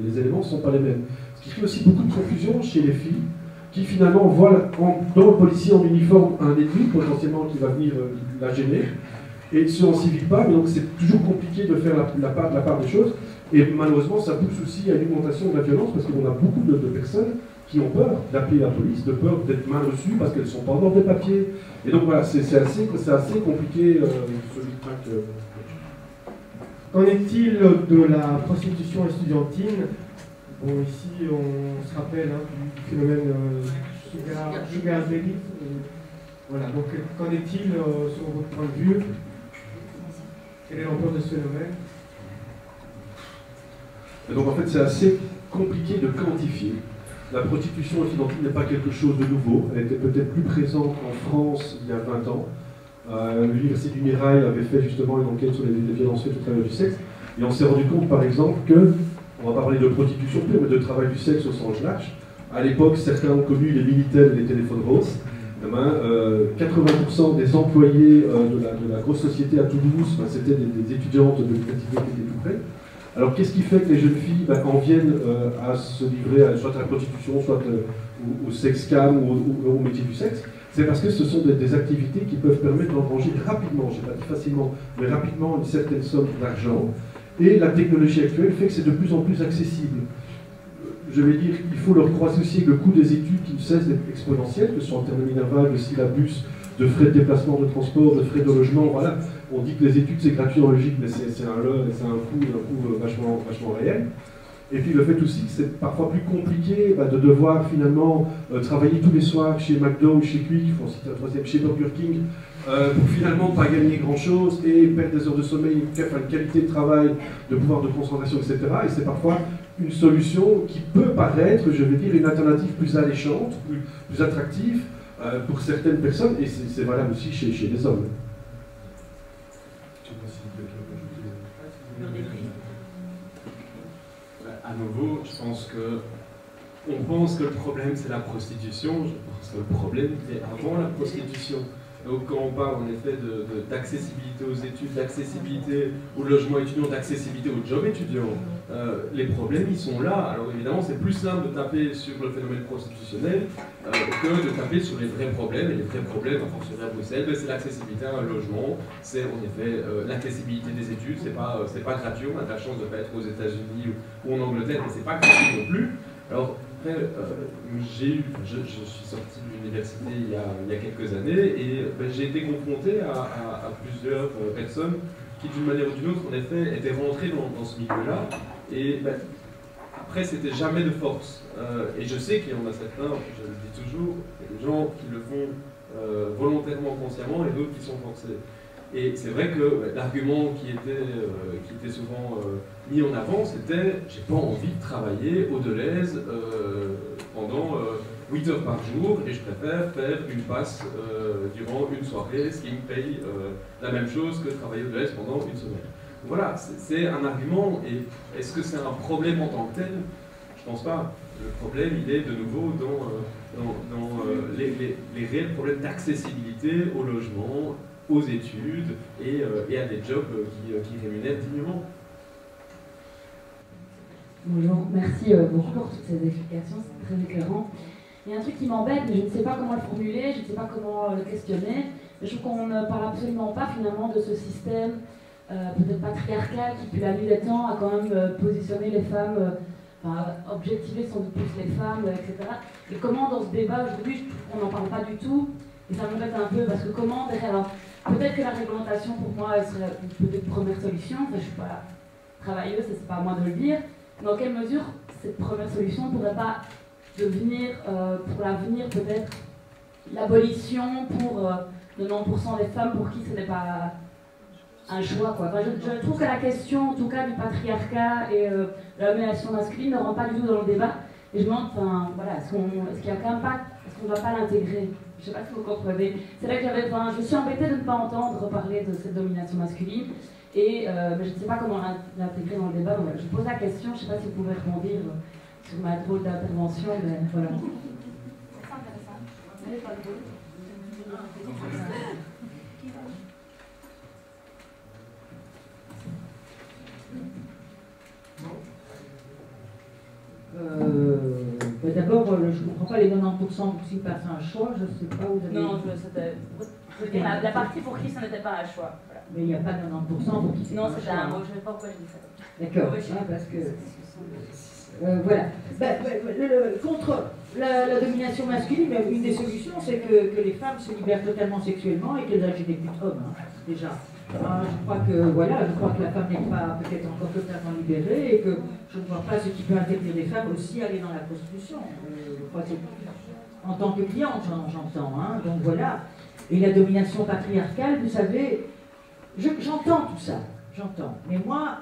les éléments ne sont pas les mêmes. Ce qui crée aussi beaucoup de confusion chez les filles, qui finalement voient dans le policier en uniforme un ennemi potentiellement qui va venir la gêner, et ceux en civil pas, mais donc c'est toujours compliqué de faire la part des choses, et malheureusement ça pousse aussi à une augmentation de la violence, parce qu'on a beaucoup de personnes qui ont peur d'appeler la police, de peur d'être mal reçues parce qu'elles ne sont pas dans des papiers. Et donc voilà, c'est assez compliqué ce micmac. Qu'en est-il de la prostitution estudiantine? Bon, ici, on se rappelle du phénomène sugar daddy. Voilà, donc qu'en est-il sur votre point de vue? Quelle est l'ampleur de ce phénomène? Et donc en fait, c'est assez compliqué de quantifier. La prostitution estudiantine n'est pas quelque chose de nouveau. Elle était peut-être plus présente en France il y a 20 ans. L'université du Mirail avait fait justement une enquête sur les violences faites au travers du sexe. Et on s'est rendu compte, par exemple, que, on va pas parler de prostitution pure, mais de travail du sexe au sens large. À l'époque, certains ont connu les Minitel et les téléphones roses. 80% des employés de la grosse société à Toulouse, c'était des étudiantes de l'université qui étaient tout près. Alors qu'est-ce qui fait que les jeunes filles en viennent à se livrer soit à la prostitution, soit au sex cam ou au métier du sexe? C'est parce que ce sont des activités qui peuvent permettre d'engranger rapidement, je n'ai pas dit facilement, mais rapidement une certaine somme d'argent. Et la technologie actuelle fait que c'est de plus en plus accessible. Je vais dire qu'il faut leur croiser aussi le coût des études qui ne cesse d'être exponentiel, que ce soit en termes de minerval, de syllabus, de frais de déplacement, de transport, de frais de logement, voilà. On dit que les études c'est gratuit en logique, mais c'est un coût vachement réel. Et puis le fait aussi que c'est parfois plus compliqué de devoir finalement travailler tous les soirs chez McDo ou chez Quick, il faut en citer un troisième, chez Burger King, pour finalement pas gagner grand chose et perdre des heures de sommeil, une qualité de travail, de pouvoir de concentration, etc. Et c'est parfois une solution qui peut paraître, je vais dire, une alternative plus alléchante, plus attractive pour certaines personnes, et c'est valable aussi chez les hommes. À nouveau, je pense que on pense que le problème c'est la prostitution, je pense que le problème est avant la prostitution. Donc quand on parle en effet d'accessibilité aux études, d'accessibilité au logement étudiant, d'accessibilité au job étudiant, les problèmes ils sont là. Alors évidemment c'est plus simple de taper sur le phénomène prostitutionnel que de taper sur les vrais problèmes. Et les vrais problèmes, à fortiori à Bruxelles, c'est l'accessibilité à un logement, c'est en effet l'accessibilité des études, c'est pas gratuit, on a de la chance de ne pas être aux États-Unis ou en Angleterre, mais c'est pas gratuit non plus. Alors après, je suis sorti de l'université il y a quelques années et j'ai été confronté à plusieurs personnes qui, d'une manière ou d'une autre, en effet, étaient rentrées dans ce milieu-là. Et après, c'était jamais de force. Et je sais qu'il y en a certains, je le dis toujours, des gens qui le font volontairement, consciemment, et d'autres qui sont forcés. Et c'est vrai que l'argument qui était souvent mis en avant, c'était « j'ai pas envie de travailler au Deleuze pendant 8 heures par jour et je préfère faire une passe durant une soirée, ce qui me paye la même chose que travailler au Deleuze pendant une semaine. » Voilà, c'est un argument, et est-ce que c'est un problème en tant que tel? Je pense pas. Le problème, il est de nouveau dans les réels problèmes d'accessibilité au logement, aux études et à des jobs qui rémunèrent dignement. Bonjour, merci beaucoup pour toutes ces explications, c'est très éclairant. Il y a un truc qui m'embête, mais je ne sais pas comment le formuler, je ne sais pas comment le questionner. Je trouve qu'on ne parle absolument pas finalement de ce système peut-être patriarcal qui, depuis la nuit des temps, a quand même positionné les femmes, objectivé sans doute plus les femmes, etc. Et comment dans ce débat aujourd'hui, je trouve qu'on n'en parle pas du tout, et ça m'embête un peu, parce que comment derrière... Peut-être que la réglementation, pour moi, elle serait peut-être une première solution. Enfin, je ne suis pas travailleuse, c'est pas à moi de le dire. Dans quelle mesure cette première solution ne pourrait pas devenir, pour l'avenir, peut-être l'abolition pour 90% des femmes pour qui ce n'est pas un choix, quoi. Enfin, je trouve que la question, en tout cas, du patriarcat et de la domination masculine ne rentre pas du tout dans le débat. Et je me demande, voilà, est-ce qu'il y a qu'un impact? Est-ce qu'on ne va pas l'intégrer? Je ne sais pas si vous comprenez. C'est là que je suis embêtée de ne pas entendre parler de cette domination masculine, et mais je ne sais pas comment l'intégrer dans le débat. Donc, je pose la question, je ne sais pas si vous pouvez répondre sur ma drôle d'intervention, mais voilà. C'est intéressant. D'abord, je ne comprends pas les 90% qui passent un choix, je ne sais pas où vous avez... Non, c'était la partie pour qui ce n'était pas un choix. Voilà. Mais il n'y a pas 90% pour qui c'est non, pas un choix. Non, c'était un mot, je ne sais pas pourquoi je dis ça. D'accord, parce que Voilà. Contre la domination masculine, une des solutions, c'est que les femmes se libèrent totalement sexuellement et qu'elles achètent des putes hommes, hein, déjà. Je crois que la femme n'est pas peut-être encore totalement libérée et que je ne vois pas ce qui peut interdire les femmes aussi à aller dans la prostitution. En tant que cliente, j'entends. Hein, donc voilà. Et la domination patriarcale, vous savez, j'entends tout ça. J'entends. Mais moi,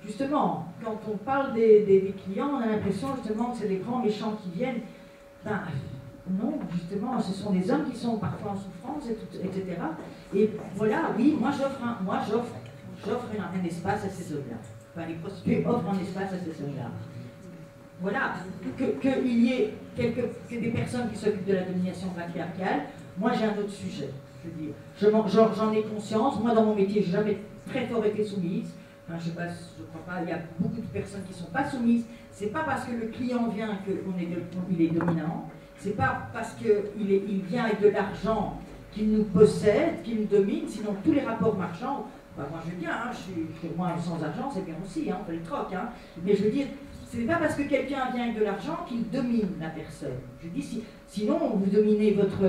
justement, quand on parle des clients, on a l'impression justement que c'est des grands méchants qui viennent. Ben, non, justement, ce sont des hommes qui sont parfois en souffrance, etc. Et voilà, oui, moi j'offre un espace à ces hommes-là. Enfin, les prostituées offrent un espace à ces hommes-là. Voilà, qu'il y ait que des personnes qui s'occupent de la domination patriarcale. Moi, j'ai un autre sujet. Je veux dire, j'en ai conscience. Moi, dans mon métier, je n'ai jamais très fort été soumise. Enfin, je crois pas, il y a beaucoup de personnes qui ne sont pas soumises. C'est pas parce que le client vient qu'il est dominant. C'est pas parce qu'il vient avec de l'argent qu'il nous possède, qu'il nous domine. Sinon, tous les rapports marchands, moi je veux bien, hein, moi sans argent, c'est bien aussi, hein, on fait le troc. Hein. Mais je veux dire, ce n'est pas parce que quelqu'un vient avec de l'argent qu'il domine la personne. Je dis, sinon, vous dominez votre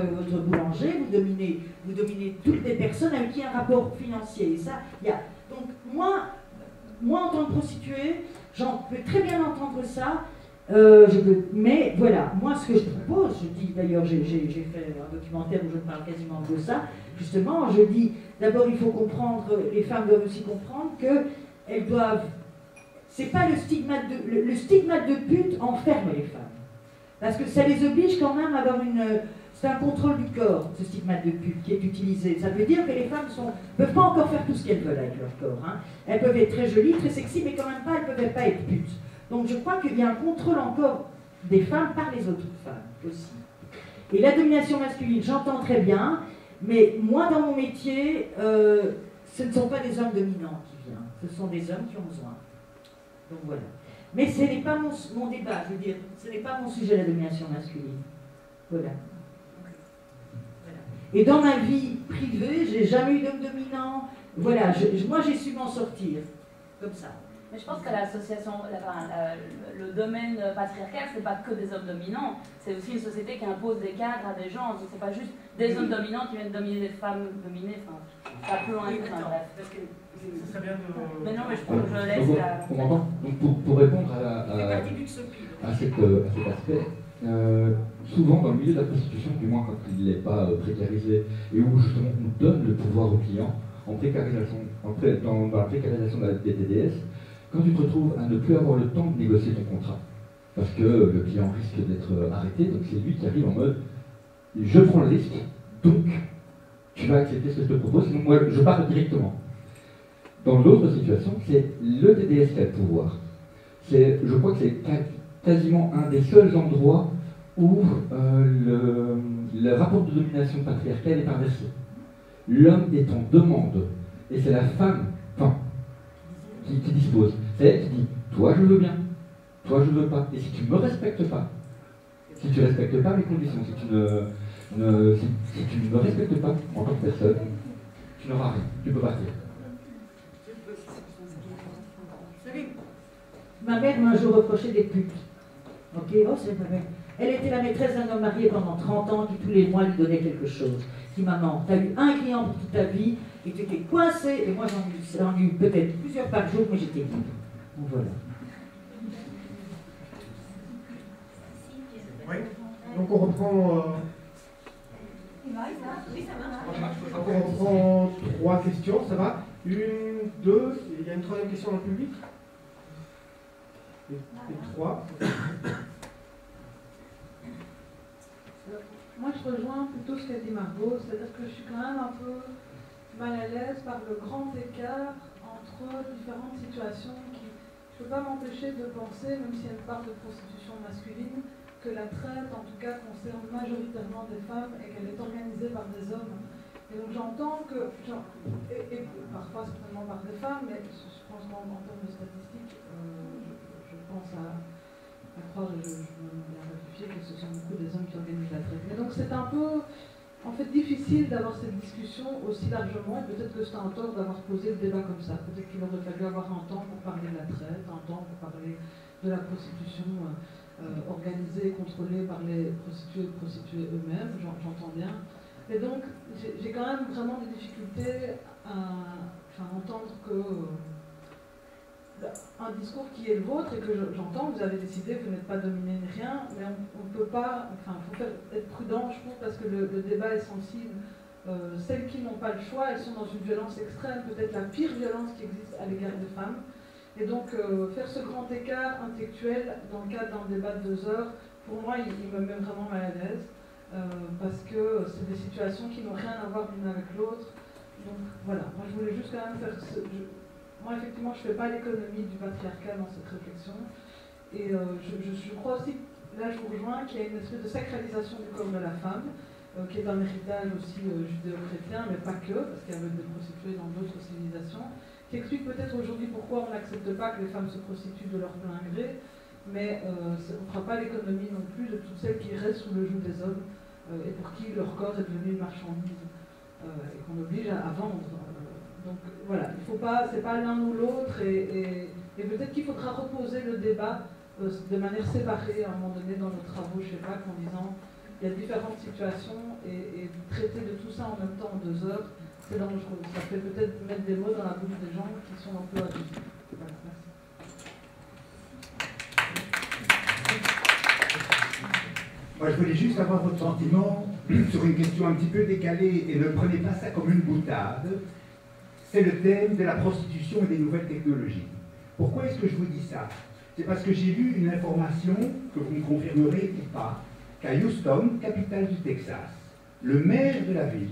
boulanger, vous dominez toutes les personnes avec qui il y a un rapport financier. Et ça, il y a. Donc, moi, en tant que prostituée, j'en peux très bien entendre ça. Mais voilà, moi ce que je propose, je dis d'ailleurs, j'ai fait un documentaire où je parle quasiment de ça, justement, je dis, d'abord il faut comprendre, les femmes doivent aussi comprendre qu'elles doivent, c'est pas le stigmate de pute enferme les femmes, parce que ça les oblige quand même à avoir c'est un contrôle du corps, ce stigmate de pute qui est utilisé. Ça veut dire que les femmes ne peuvent pas encore faire tout ce qu'elles veulent avec leur corps. Hein. Elles peuvent être très jolies, très sexy, mais quand même pas, elles ne peuvent pas être putes. Donc je crois qu'il y a un contrôle encore des femmes par les autres femmes aussi. Et la domination masculine, j'entends très bien, mais moi dans mon métier, ce ne sont pas des hommes dominants qui viennent, ce sont des hommes qui ont besoin. Donc voilà. Mais ce n'est pas mon débat, je veux dire, ce n'est pas mon sujet la domination masculine. Voilà. Et dans ma vie privée, j'ai jamais eu d'homme dominant. Voilà, moi j'ai su m'en sortir, comme ça. Mais je pense que l'association, le domaine patriarcal, c'est pas que des hommes dominants, c'est aussi une société qui impose des cadres à des gens. C'est pas juste des hommes dominants qui viennent dominer des femmes dominées. Enfin, ça peut en être un bref. Ce serait bien de. Mais non, mais je laisse la. On m'entend. Donc pour répondre à cet aspect, souvent dans le milieu de la prostitution, du moins quand il n'est pas précarisé et où justement on donne le pouvoir aux clients, dans la précarisation des TDS, quand tu te retrouves à ne plus avoir le temps de négocier ton contrat, parce que le client risque d'être arrêté, donc c'est lui qui arrive en mode je prends le risque, donc tu vas accepter ce que je te propose, sinon moi je pars directement. Dans l'autre situation, c'est le TDS qui a le pouvoir. Je crois que c'est quasiment un des seuls endroits où le rapport de domination patriarcale est inversé. L'homme est en demande, et c'est la femme, qui dispose. C'est elle qui dit, toi je veux bien, toi je veux pas. Et si tu ne me respectes pas, si tu ne respectes pas mes conditions, si tu ne me respectes pas en tant que personne, tu n'auras rien, tu peux partir. Vous savez, ma mère m'a un jour reproché des putes. Ok, oh c'est ma mère. Elle était la maîtresse d'un homme marié pendant 30 ans qui tous les mois lui donnait quelque chose. Qui maman, t'as eu un client pour toute ta vie et tu étais coincé, et moi j'en ai eu peut-être plusieurs par jour, mais j'étais libre. Donc voilà. Oui. Donc on reprend. On reprend 3 questions, ça va? 1, 2, il y a une 3e question dans le public? Et 3. Moi, je rejoins plutôt ce qu'a dit Margot, c'est-à-dire que je suis quand même un peu mal à l'aise par le grand écart entre différentes situations qui... Je ne peux pas m'empêcher de penser, même s'il y a une part de prostitution masculine, que la traite, en tout cas, concerne majoritairement des femmes et qu'elle est organisée par des hommes. Et donc j'entends que, et parfois certainement par des femmes, mais je pense qu'en termes de statistiques, je pense à croire, et je me bien vérifier que ce sont beaucoup des hommes qui organisent la traite. Mais donc c'est un peu, en fait difficile d'avoir cette discussion aussi largement, et peut-être que c'est un tort d'avoir posé le débat comme ça. Peut-être qu'il aurait fallu avoir un temps pour parler de la traite, un temps pour parler de la prostitution organisée, contrôlée par les prostituées et prostituées eux-mêmes, j'entends bien. Et donc, j'ai quand même vraiment des difficultés à entendre que un discours qui est le vôtre et que j'entends, vous avez décidé, vous n'êtes pas dominé ni rien, mais on ne peut pas, il faut être prudent, je trouve, parce que le débat est sensible. Celles qui n'ont pas le choix, elles sont dans une violence extrême, peut-être la pire violence qui existe à l'égard des femmes. Et donc, faire ce grand écart intellectuel dans le cadre d'un débat de 2 heures, pour moi, il me met vraiment mal à l'aise, parce que c'est des situations qui n'ont rien à voir l'une avec l'autre. Donc voilà, moi je voulais juste quand même faire moi effectivement je ne fais pas l'économie du patriarcat dans cette réflexion. Et je crois aussi, là je vous rejoins, qu'il y a une espèce de sacralisation du corps de la femme, qui est un héritage aussi judéo-chrétien, mais pas que, parce qu'il y avait des prostituées dans d'autres civilisations, qui explique peut-être aujourd'hui pourquoi on n'accepte pas que les femmes se prostituent de leur plein gré, mais on ne fera pas l'économie non plus de toutes celles qui restent sous le joug des hommes et pour qui leur corps est devenu une marchandise et qu'on oblige à vendre. Donc voilà, il faut pas, c'est pas l'un ou l'autre, et peut-être qu'il faudra reposer le débat de manière séparée à un moment donné dans nos travaux, je sais pas, en disant il y a différentes situations et traiter de tout ça en même temps en 2 heures, c'est dangereux. Ça fait peut-être mettre des mots dans la bouche des gens qui sont un peu abusés. Voilà, merci. Moi, je voulais juste avoir votre sentiment sur une question un petit peu décalée, et ne prenez pas ça comme une boutade. C'est le thème de la prostitution et des nouvelles technologies. Pourquoi est-ce que je vous dis ça? C'est parce que j'ai lu une information, que vous me confirmerez ou pas, qu'à Houston, capitale du Texas, le maire de la ville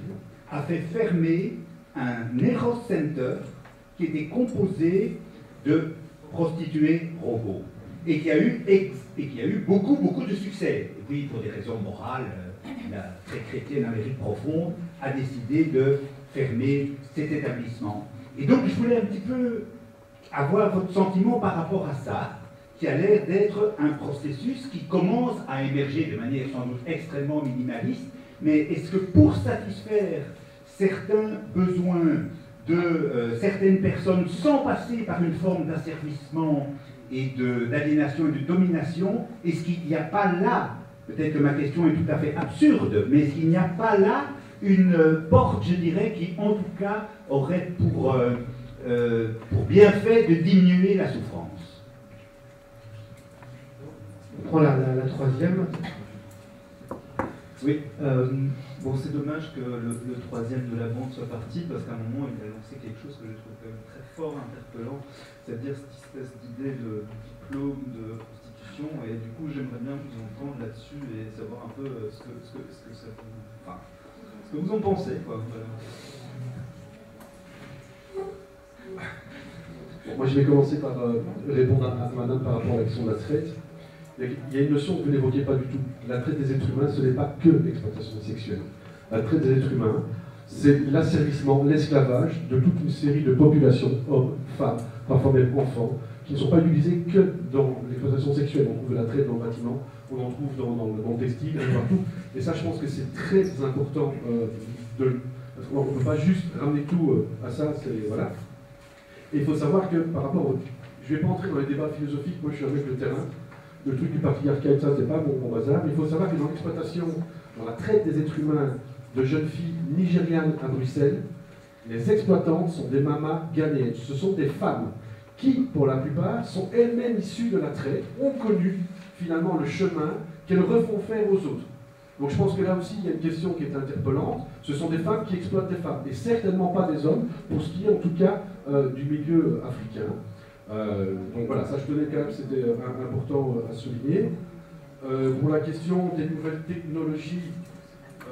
a fait fermer un Eros Center qui était composé de prostituées robots et qui a eu beaucoup de succès. Et puis, pour des raisons morales, la très chrétienne Amérique profonde a décidé de fermer cet établissement. Et donc, je voulais un petit peu avoir votre sentiment par rapport à ça, qui a l'air d'être un processus qui commence à émerger de manière sans doute extrêmement minimaliste, mais est-ce que pour satisfaire certains besoins de certaines personnes sans passer par une forme d'asservissement et d'aliénation et de domination, est-ce qu'il n'y a pas là, peut-être que ma question est tout à fait absurde, mais est-ce qu'il n'y a pas là une porte, je dirais, qui en tout cas aurait pour bienfait de diminuer la souffrance? On prend la troisième. Oui, bon, c'est dommage que le troisième de la bande soit parti, parce qu'à un moment il a lancé quelque chose que je trouve quand même très fort, interpellant, c'est-à-dire cette espèce d'idée de diplôme de prostitution, et du coup j'aimerais bien vous entendre là-dessus et savoir un peu ce que ça vous... Enfin, ce que vous en pensez, quoi. Voilà. Bon, moi je vais commencer par répondre à madame par rapport à la question de la traite. Il y a une notion que vous n'évoquez pas du tout. La traite des êtres humains, ce n'est pas que l'exploitation sexuelle. La traite des êtres humains, c'est l'asservissement, l'esclavage de toute une série de populations, hommes, femmes, parfois même enfants, qui ne sont pas utilisés que dans l'exploitation sexuelle. On trouve de la traite dans le bâtiment, on en trouve dans le textile, partout. Et ça, je pense que c'est très important parce qu'on ne peut pas juste ramener tout à ça, voilà. Et il faut savoir que par rapport je ne vais pas entrer dans les débats philosophiques, moi je suis avec le terrain. Le truc du patriarcat et ça, c'est pas mon bazar, mais il faut savoir que dans l'exploitation, dans la traite des êtres humains de jeunes filles nigérianes à Bruxelles, les exploitantes sont des mamas ghanéennes. Ce sont des femmes qui, pour la plupart, sont elles-mêmes issues de la traite, ont connu finalement le chemin qu'elles refont faire aux autres. Donc je pense que là aussi, il y a une question qui est interpellante. Ce sont des femmes qui exploitent des femmes, et certainement pas des hommes, pour ce qui est en tout cas du milieu africain. Donc voilà, ça je tenais quand même, c'était important à souligner. Pour la question des nouvelles technologies,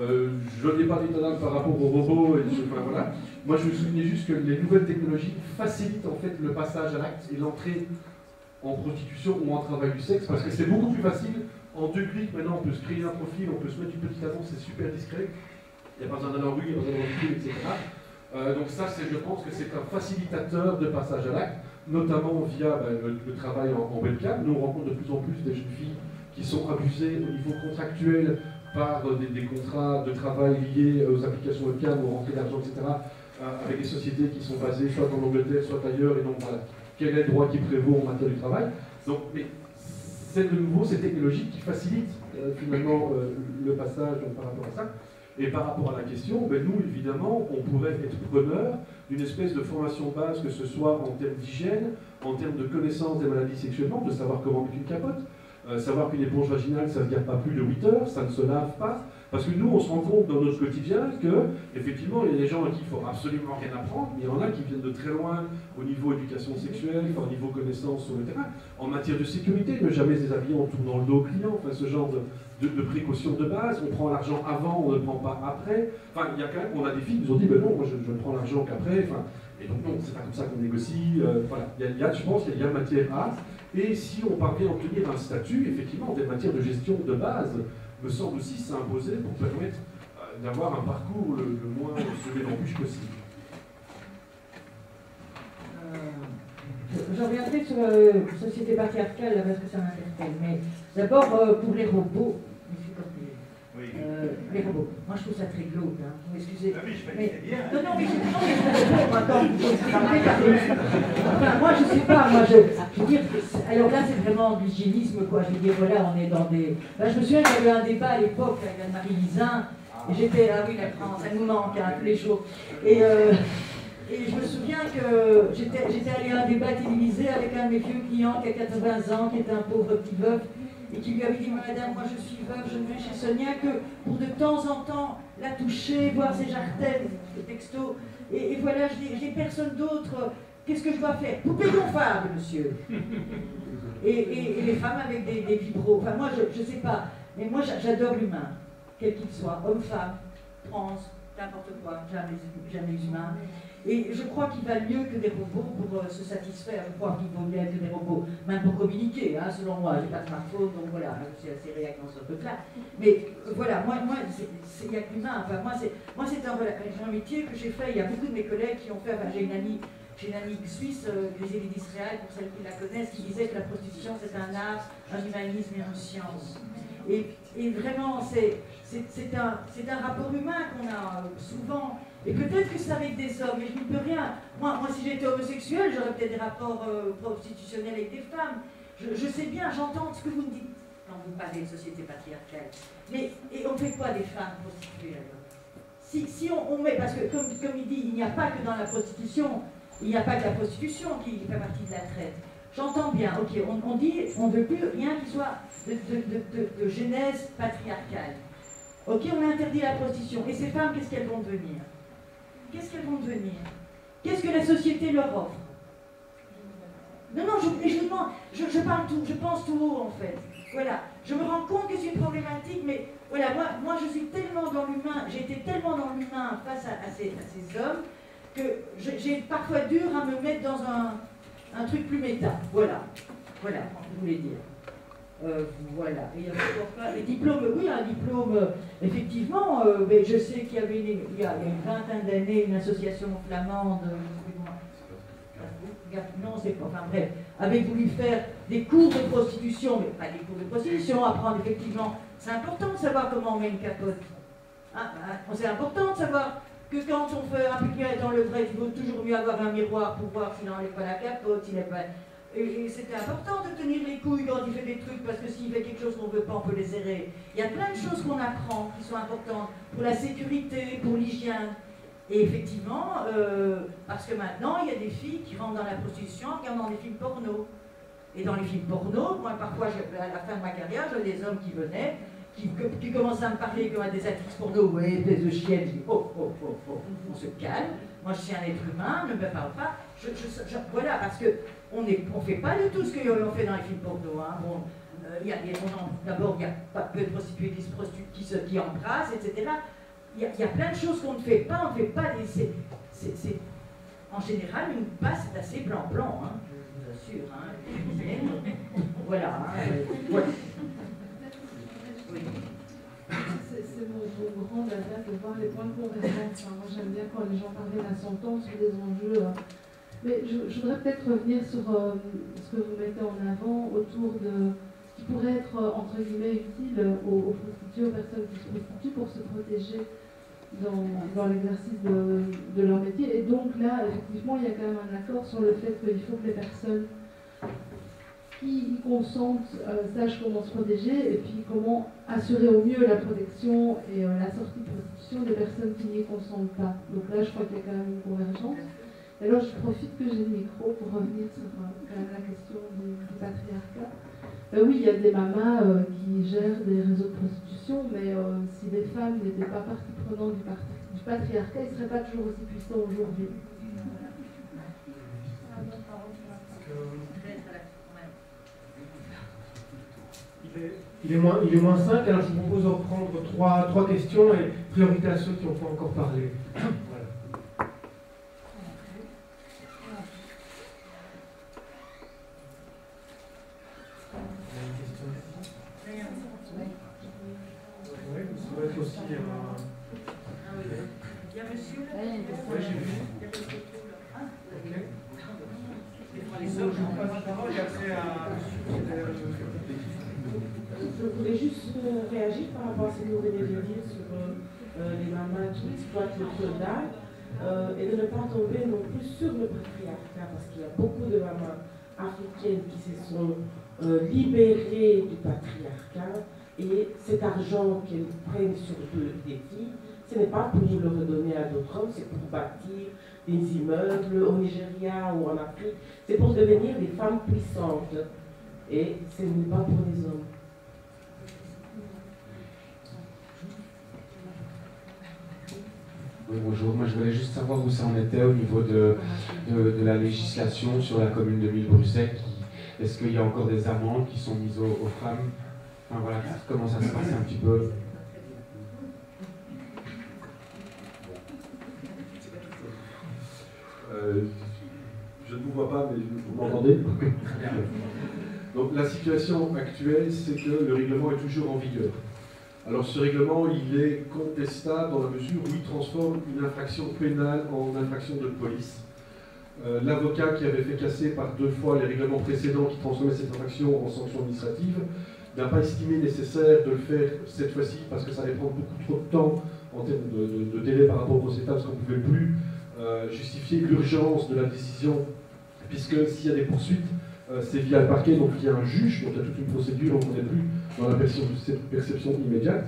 je n'ai pas dit par rapport aux robots, enfin, voilà. Moi je me souvenais juste que les nouvelles technologies facilitent en fait le passage à l'acte et l'entrée en prostitution ou en travail du sexe, parce que c'est beaucoup plus facile. En 2 clics, maintenant, on peut se créer un profil, on peut se mettre une petite annonce, c'est super discret. Il n'y a pas besoin d'aller en rue, il n'y a pas besoin d'aller en rue, etc. Donc ça, je pense que c'est un facilitateur de passage à l'acte, notamment via le travail en webcam. Nous, on rencontre de plus en plus des jeunes filles qui sont abusées au niveau contractuel par des contrats de travail liés aux applications webcam, aux rentrées d'argent, etc., avec des sociétés qui sont basées soit en Angleterre, soit ailleurs, et donc voilà, quel est le droit qui prévaut en matière du travail. Donc, mais c'est de nouveau ces technologies qui facilitent finalement le passage par rapport à ça. Et par rapport à la question, ben nous, évidemment, on pourrait être preneur d'une espèce de formation de base, que ce soit en termes d'hygiène, en termes de connaissance des maladies sexuellement, de savoir comment mettre une capote, savoir qu'une éponge vaginale, ça ne se garde pas plus de 8 heures, ça ne se lave pas. Parce que nous, on se rend compte dans notre quotidien que, effectivement, il y a des gens à qui il ne faut absolument rien apprendre, mais il y en a qui viennent de très loin au niveau éducation sexuelle, au niveau connaissance sur le terrain. En matière de sécurité, ne jamais se déshabiller en tournant le dos au client, enfin ce genre de précautions de base. On prend l'argent avant, on ne le prend pas après. Enfin, il y a quand même, on a des filles qui nous ont dit, ben non, moi je ne prends l'argent qu'après. Enfin, et donc non, c'est pas comme ça qu'on négocie. Voilà. Je pense qu'il y a matière à. Et si on parvient à obtenir un statut, effectivement, des matières de gestion de base, me semble aussi s'imposer pour permettre d'avoir un parcours le moins semé d'embûches possible. Je reviendrai sur société patriarcale, là, parce que ça m'interpelle. Mais d'abord, pour les robots, les robots. Moi, je trouve ça très glauque. Hein. Vous m'excusez. Mais... Non, non, mais enfin, moi, je sais pas. Moi, je veux dire, alors là, c'est vraiment de l'hygiénisme, quoi. Je veux dire, voilà, on est dans des. Là, je me souviens qu'il y avait un débat à l'époque avec Anne-Marie Lizin. Et j'étais, ah oui, la France, ça nous manque, hein, tous les jours. Et je me souviens que j'étais allée à un débat télévisé avec un de mes vieux clients qui a 80 ans, qui était un pauvre petit veuf, et qui lui avait dit, madame, moi je suis veuve, je ne vais chez Sonia que pour de temps en temps la toucher, voir ses jartelles, le texto. Et voilà, j'ai personne d'autre, qu'est-ce que je dois faire? Poupée gonflable, monsieur. Et les femmes avec des vibros, enfin moi je sais pas, mais moi j'adore l'humain, quel qu'il soit, homme, femme, trans, n'importe quoi, jamais humain. Et je crois qu'il va mieux que des robots pour se satisfaire. Je crois qu'il vaut mieux que des robots, même pour communiquer, hein, selon moi. J'ai pas de smartphone, donc voilà, je suis assez réactif dans ce truc-là. Mais voilà, moi il n'y a que l'humain. Enfin, moi, c'est un métier que j'ai fait. Il y a beaucoup de mes collègues qui ont fait. Enfin, j'ai une amie suisse, Griselda d'Israël, pour celles qui la connaissent, qui disait que la prostitution, c'est un art, un humanisme et une science. Et vraiment, c'est un rapport humain qu'on a souvent. Et peut-être que c'est avec des hommes, mais je n'y peux rien. Moi si j'étais homosexuel, j'aurais peut-être des rapports prostitutionnels avec des femmes. Je sais bien, j'entends ce que vous me dites quand vous parlez de société patriarcale. Mais et on ne fait quoi des femmes prostituées alors? Si on met, parce que comme il dit, il n'y a pas que dans la prostitution, il n'y a pas que la prostitution qui fait partie de la traite. J'entends bien, ok, on dit, on ne veut plus rien qui soit de genèse patriarcale. Ok, on a interdit la prostitution. Et ces femmes, qu'est-ce qu'elles vont devenir? Qu'est-ce qu'elles vont devenir? Qu'est-ce que la société leur offre? Non, je vous demande, je parle tout, je pense tout haut en fait. Voilà, je me rends compte que c'est une problématique, mais voilà, moi je suis tellement dans l'humain, j'ai été tellement dans l'humain face à ces hommes, que j'ai parfois dur à me mettre dans un truc plus méta. Voilà, je voulais dire. Voilà, et il y a encore pas. Les diplômes, oui, un diplôme, effectivement, mais je sais qu'il y avait il y a une vingtaine d'années une association flamande, non, c'est pas, enfin bref, avait voulu faire des cours de prostitution, mais pas des cours de prostitution, apprendre effectivement. C'est important de savoir comment on met une capote. Hein, c'est important de savoir que quand on fait un piquet dans le vrai, il vaut toujours mieux avoir un miroir pour voir s'il n'enlève pas la capote, s'il n'est pas. Et c'était important de tenir les couilles quand il fait des trucs, parce que s'il fait quelque chose qu'on ne veut pas, on peut les serrer. Il y a plein de choses qu'on apprend qui sont importantes pour la sécurité, pour l'hygiène. Et effectivement, parce que maintenant, il y a des filles qui rentrent dans la prostitution en regardant des films porno. Et dans les films porno, moi parfois, à la fin de ma carrière, j'avais des hommes qui venaient, qui commençaient à me parler comme à des actrices porno, ouais, des chiennes. Je dis, oh, on se calme. Moi, je suis un être humain, ne me parle pas. Voilà, parce que on ne fait pas du tout ce qu'on fait dans les films porno. Hein. Bon, d'abord, il y a pas peu de prostituées qui embrassent, etc. Il y a plein de choses qu'on ne fait pas. On ne fait pas. En général, une passe est assez blanc-blanc, hein, je vous assure. Hein. Voilà. Ouais. Oui. C'est mon grand dada de voir les points de convergence. Enfin, moi, j'aime bien quand les gens parlent à s'entendre sur des enjeux. Mais je voudrais peut-être revenir sur ce que vous mettez en avant autour de ce qui qui pourrait être, entre guillemets, utile aux prostituées, aux personnes qui se prostituent pour se protéger dans l'exercice de leur métier. Et donc là, effectivement, il y a quand même un accord sur le fait qu'il faut que les personnes qui consentent sachent comment se protéger et puis comment assurer au mieux la protection et la sortie de prostitution des personnes qui n'y consentent pas. Donc là, je crois qu'il y a quand même une convergence. Et alors, je profite que j'ai le micro pour revenir sur quand même la question du patriarcat. Oui, il y a des mamas qui gèrent des réseaux de prostitution, mais si les femmes n'étaient pas partie prenante du patriarcat, ils ne seraient pas toujours aussi puissants aujourd'hui. Il est moins 5, alors je vous propose de reprendre trois questions et priorité à ceux qui n'ont pas encore parlé. Voilà. Oui, ça va être aussi Il y a monsieur là. Oui, j'ai vu. Je voulais juste réagir par rapport à ce que vous venez de dire sur les mamans qui exploitent le soldat et de ne pas tomber non plus sur le patriarcat, parce qu'il y a beaucoup de mamans africaines qui se sont libérées du patriarcat et cet argent qu'elles prennent sur des filles, ce n'est pas pour le redonner à d'autres hommes, c'est pour bâtir des immeubles au Nigeria ou en Afrique, c'est pour devenir des femmes puissantes et ce n'est pas pour les hommes. Oui, bonjour. Moi, je voulais juste savoir où ça en était au niveau de la législation sur la commune de Mulhouse-Bruxelles. Est-ce qu'il y a encore des amendes qui sont mises aux femmes? Enfin, voilà, comment ça se passe un petit peu? Je ne vous vois pas, mais vous m'entendez? Donc la situation actuelle, c'est que le règlement est toujours en vigueur. Alors ce règlement, il est contestable dans la mesure où il transforme une infraction pénale en infraction de police. L'avocat qui avait fait casser par 2 fois les règlements précédents qui transformaient cette infraction en sanction administrative n'a pas estimé nécessaire de le faire cette fois-ci parce que ça allait prendre beaucoup trop de temps en termes de délai par rapport au procès, parce qu'on ne pouvait plus justifier l'urgence de la décision, puisque s'il y a des poursuites, c'est via le parquet, donc via un juge, donc il y a toute une procédure, on n'est plus dans la perception immédiate.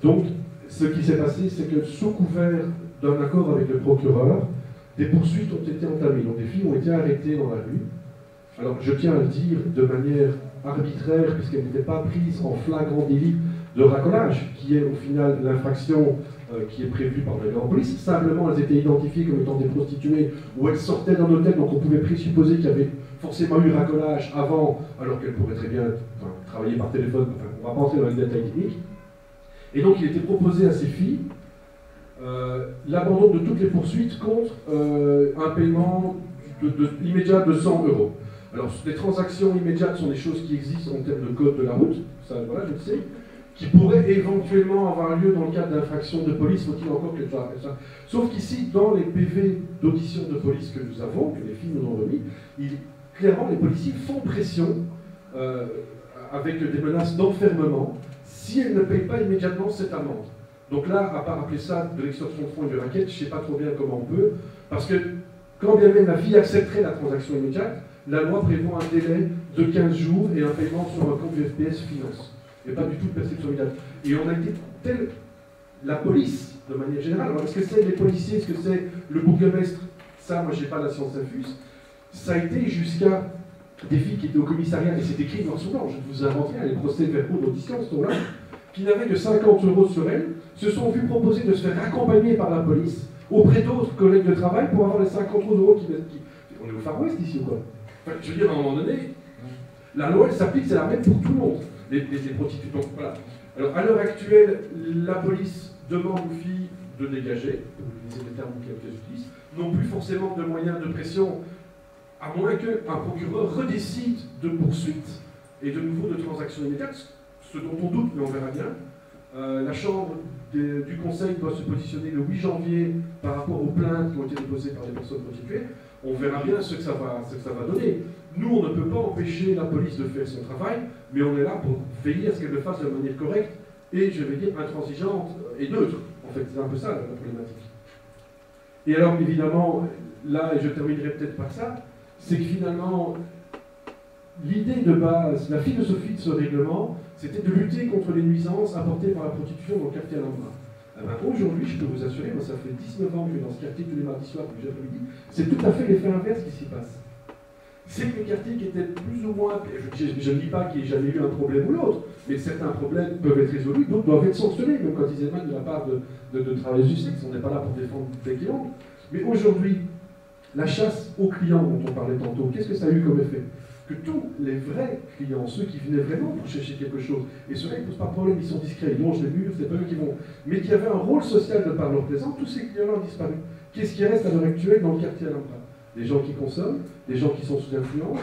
Donc, ce qui s'est passé, c'est que sous couvert d'un accord avec le procureur, des poursuites ont été entamées. Donc, des filles ont été arrêtées dans la rue. Alors, je tiens à le dire de manière arbitraire, puisqu'elles n'étaient pas prises en flagrant délit de racolage, qui est au final l'infraction qui est prévue par la loi en police. Simplement, elles étaient identifiées comme étant des prostituées ou elles sortaient d'un hôtel, donc on pouvait présupposer qu'il y avait forcément eu racolage avant, alors qu'elles pourraient très bien travailler par téléphone. Enfin, on ne va pas entrer dans les détails techniques. Et donc, il était proposé à ces filles l'abandon de toutes les poursuites contre un paiement immédiat de 100 €. Alors, les transactions immédiates sont des choses qui existent en termes de code de la route, ça, voilà, je le sais, qui pourraient éventuellement avoir lieu dans le cadre d'infractions de police, faut-il encore que ça. Sauf qu'ici, dans les PV d'audition de police que nous avons, que les filles nous ont remis, clairement, les policiers font pression avec des menaces d'enfermement si elles ne payent pas immédiatement cette amende. Donc là, à part appeler ça de l'extorsion de fonds et de raquettes, je ne sais pas trop bien comment on peut, parce que quand bien même la fille accepterait la transaction immédiate, la loi prévoit un délai de 15 jours et un paiement sur un compte du FPS Finance, et pas du tout de perception immédiate. Et on a été tel, la police, de manière générale, alors est-ce que c'est les policiers, est-ce que c'est le bourgmestre, ça, moi, je n'ai pas la science infuse, ça a été jusqu'à des filles qui étaient au commissariat, et c'est écrit noir sur blanc, je vous ai inventé les procès-verbaux d'audition, ce temps-là, qui n'avaient que 50 € sur elles, se sont vues proposer de se faire accompagner par la police auprès d'autres collègues de travail pour avoir les 50 € qui... On est au Far West ici ou quoi? Enfin, je veux dire, à un moment donné, la loi, elle s'applique, c'est la même pour tout le monde, les prostituées. Donc voilà. Alors, à l'heure actuelle, la police demande aux filles de dégager, pour utiliser les termes qu'elles utilisent, n'ont plus forcément de moyens de pression, à moins qu'un procureur redécide de poursuite et de nouveau de transactions immédiates, ce dont on doute, mais on verra bien. La Chambre du Conseil doit se positionner le 8 janvier par rapport aux plaintes qui ont été déposées par les personnes prostituées. On verra bien ce que ça va donner. Nous, on ne peut pas empêcher la police de faire son travail, mais on est là pour veiller à ce qu'elle le fasse de manière correcte et, je vais dire, intransigeante et neutre. En fait, c'est un peu ça la problématique. Et alors, évidemment, là, et je terminerai peut-être par ça, c'est que finalement, l'idée de base, la philosophie de ce règlement, c'était de lutter contre les nuisances apportées par la prostitution dans le quartier Alhambra. Eh ben, aujourd'hui, je peux vous assurer, moi ça fait 19 ans que je suis dans ce quartier tous les mardis soirs, tous les après-midi, c'est tout à fait l'effet inverse qui s'y passe. C'est que le quartier qui était plus ou moins, je ne dis pas qu'il n'y ait jamais eu un problème ou l'autre, mais certains problèmes peuvent être résolus, d'autres doivent être sanctionnés, même quand ils émanent de la part de travailleurs du sexe, on n'est pas là pour défendre des clients. Mais aujourd'hui, la chasse aux clients dont on parlait tantôt, qu'est-ce que ça a eu comme effet? Que tous les vrais clients, ceux qui venaient vraiment pour chercher quelque chose, et ceux-là ils ne posent pas de problème, ils sont discrets, ils longent les murs, c'est pas eux qui vont, mais qui avaient un rôle social de par leur présence, tous ces clients-là ont disparu. Qu'est-ce qui reste à l'heure actuelle dans le quartier Alhambra? Des gens qui consomment, des gens qui sont sous influence,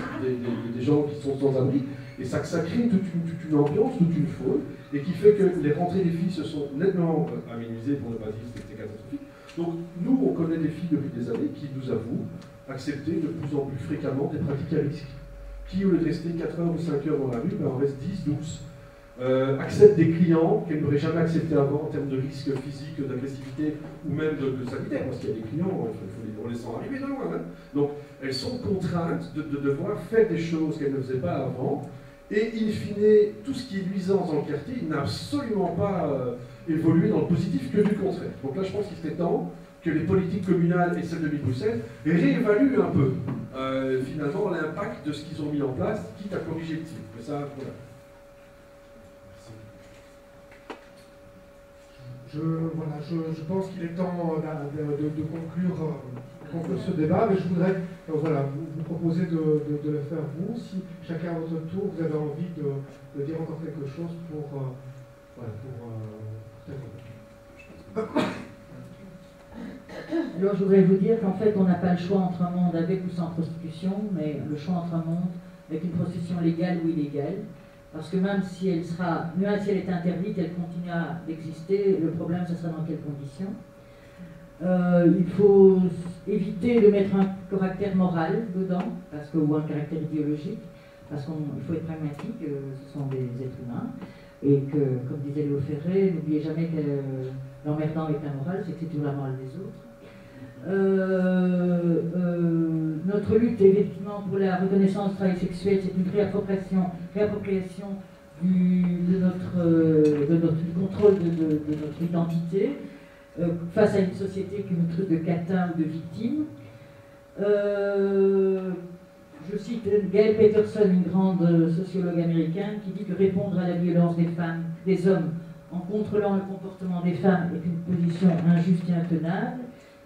des gens qui sont sans abri, et ça crée toute une ambiance, toute une faune, et qui fait que les rentrées des filles se sont nettement aménuisées, pour ne pas dire que c'était catastrophique. Donc nous, on connaît des filles depuis des années qui nous avouent accepter de plus en plus fréquemment des pratiques à risque. Qui, au lieu de rester 4 heures ou 5 heures dans la rue, ben on reste 10, 12. Accepte des clients qu'elles n'auraient jamais acceptés avant en termes de risque physique, d'agressivité ou même de sanitaire, parce qu'il y a des clients, on les sent arriver de loin. Hein. Donc elles sont contraintes de devoir faire des choses qu'elles ne faisaient pas avant, et in fine, tout ce qui est nuisance dans le quartier n'a absolument pas évolué dans le positif que du contraire. Donc là, je pense qu'il serait temps que les politiques communales et celles de Bruxelles réévaluent un peu finalement l'impact de ce qu'ils ont mis en place, quitte à corriger le tir. Mais ça, voilà. Je pense qu'il est temps de conclure ce débat, mais je voudrais vous proposer de le faire vous, si chacun à votre tour vous avez envie de dire encore quelque chose pour Alors je voudrais vous dire qu'en fait on n'a pas le choix entre un monde avec ou sans prostitution, mais le choix entre un monde avec une prostitution légale ou illégale, parce que même si elle est interdite, elle continuera d'exister. Le problème, ce sera dans quelles conditions. Il faut éviter de mettre un caractère moral dedans, ou un caractère idéologique, parce qu'il faut être pragmatique, ce sont des êtres humains, et que, comme disait Léo Ferré, n'oubliez jamais que l'emmerdant avec la morale, c'est que c'est toujours la morale des autres. Notre lutte, effectivement, pour la reconnaissance du travail sexuel, c'est une réappropriation du contrôle de notre identité face à une société qui nous traite de catins ou de victimes. Je cite Gail Peterson, une grande sociologue américaine, qui dit que répondre à la violence des hommes en contrôlant le comportement des femmes est une position injuste et intenable.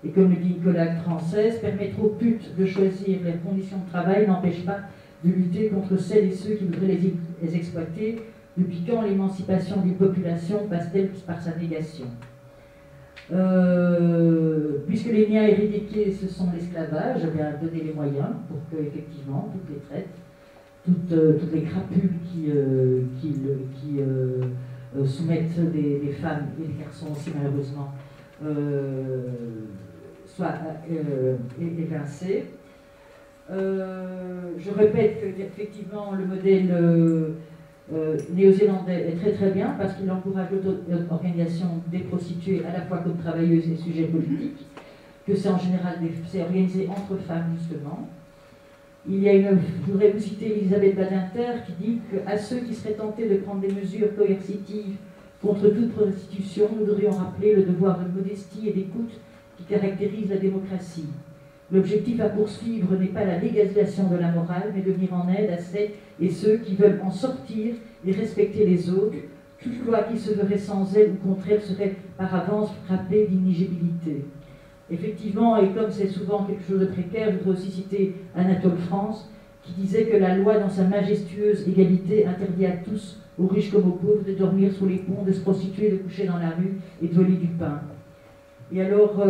Et comme le dit une collègue française, permettre aux putes de choisir leurs conditions de travail n'empêche pas de lutter contre celles et ceux qui voudraient les exploiter. Depuis quand l'émancipation d'une population passe-t-elle par sa négation? Puisque les liens éradiqués, ce sont l'esclavage, eh bien donner les moyens pour que, effectivement, toutes les traites, toutes les crapules qui soumettent des femmes et des garçons aussi, malheureusement, soit évincées. Je répète qu'effectivement, le modèle néo-zélandais est très très bien parce qu'il encourage l'organisation des prostituées à la fois comme travailleuses et sujets politiques, que c'est en général c'est organisé entre femmes justement. Je voudrais vous citer Elisabeth Badinter qui dit qu'à ceux qui seraient tentés de prendre des mesures coercitives contre toute prostitution, nous devrions rappeler le devoir de modestie et d'écoute qui caractérise la démocratie. L'objectif à poursuivre n'est pas la légalisation de la morale, mais de venir en aide à celles et ceux qui veulent en sortir et respecter les autres. Toute loi qui se ferait sans elle ou contre elle serait par avance frappée d'inéligibilité. Effectivement, et comme c'est souvent quelque chose de précaire, je voudrais aussi citer Anatole France, qui disait que la loi, dans sa majestueuse égalité, interdit à tous, aux riches comme aux pauvres, de dormir sous les ponts, de se prostituer, de coucher dans la rue et de voler du pain. Et alors,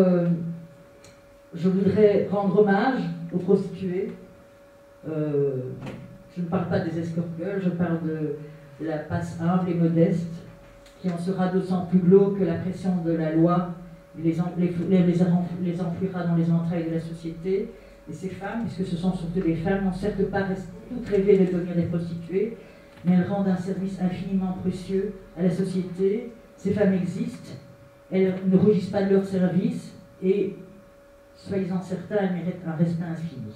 je voudrais rendre hommage aux prostituées. Je ne parle pas des escort-girls, je parle de la passe humble et modeste, qui en sera d'autant plus glauque que la pression de la loi les enfouira dans les entrailles de la société. Et ces femmes, puisque ce sont surtout des femmes, n'ont certes pas toutes rêvé de devenir des prostituées, mais elles rendent un service infiniment précieux à la société. Ces femmes existent, elles ne rougissent pas de leur service, et soyez-en certains, elles méritent un respect infini.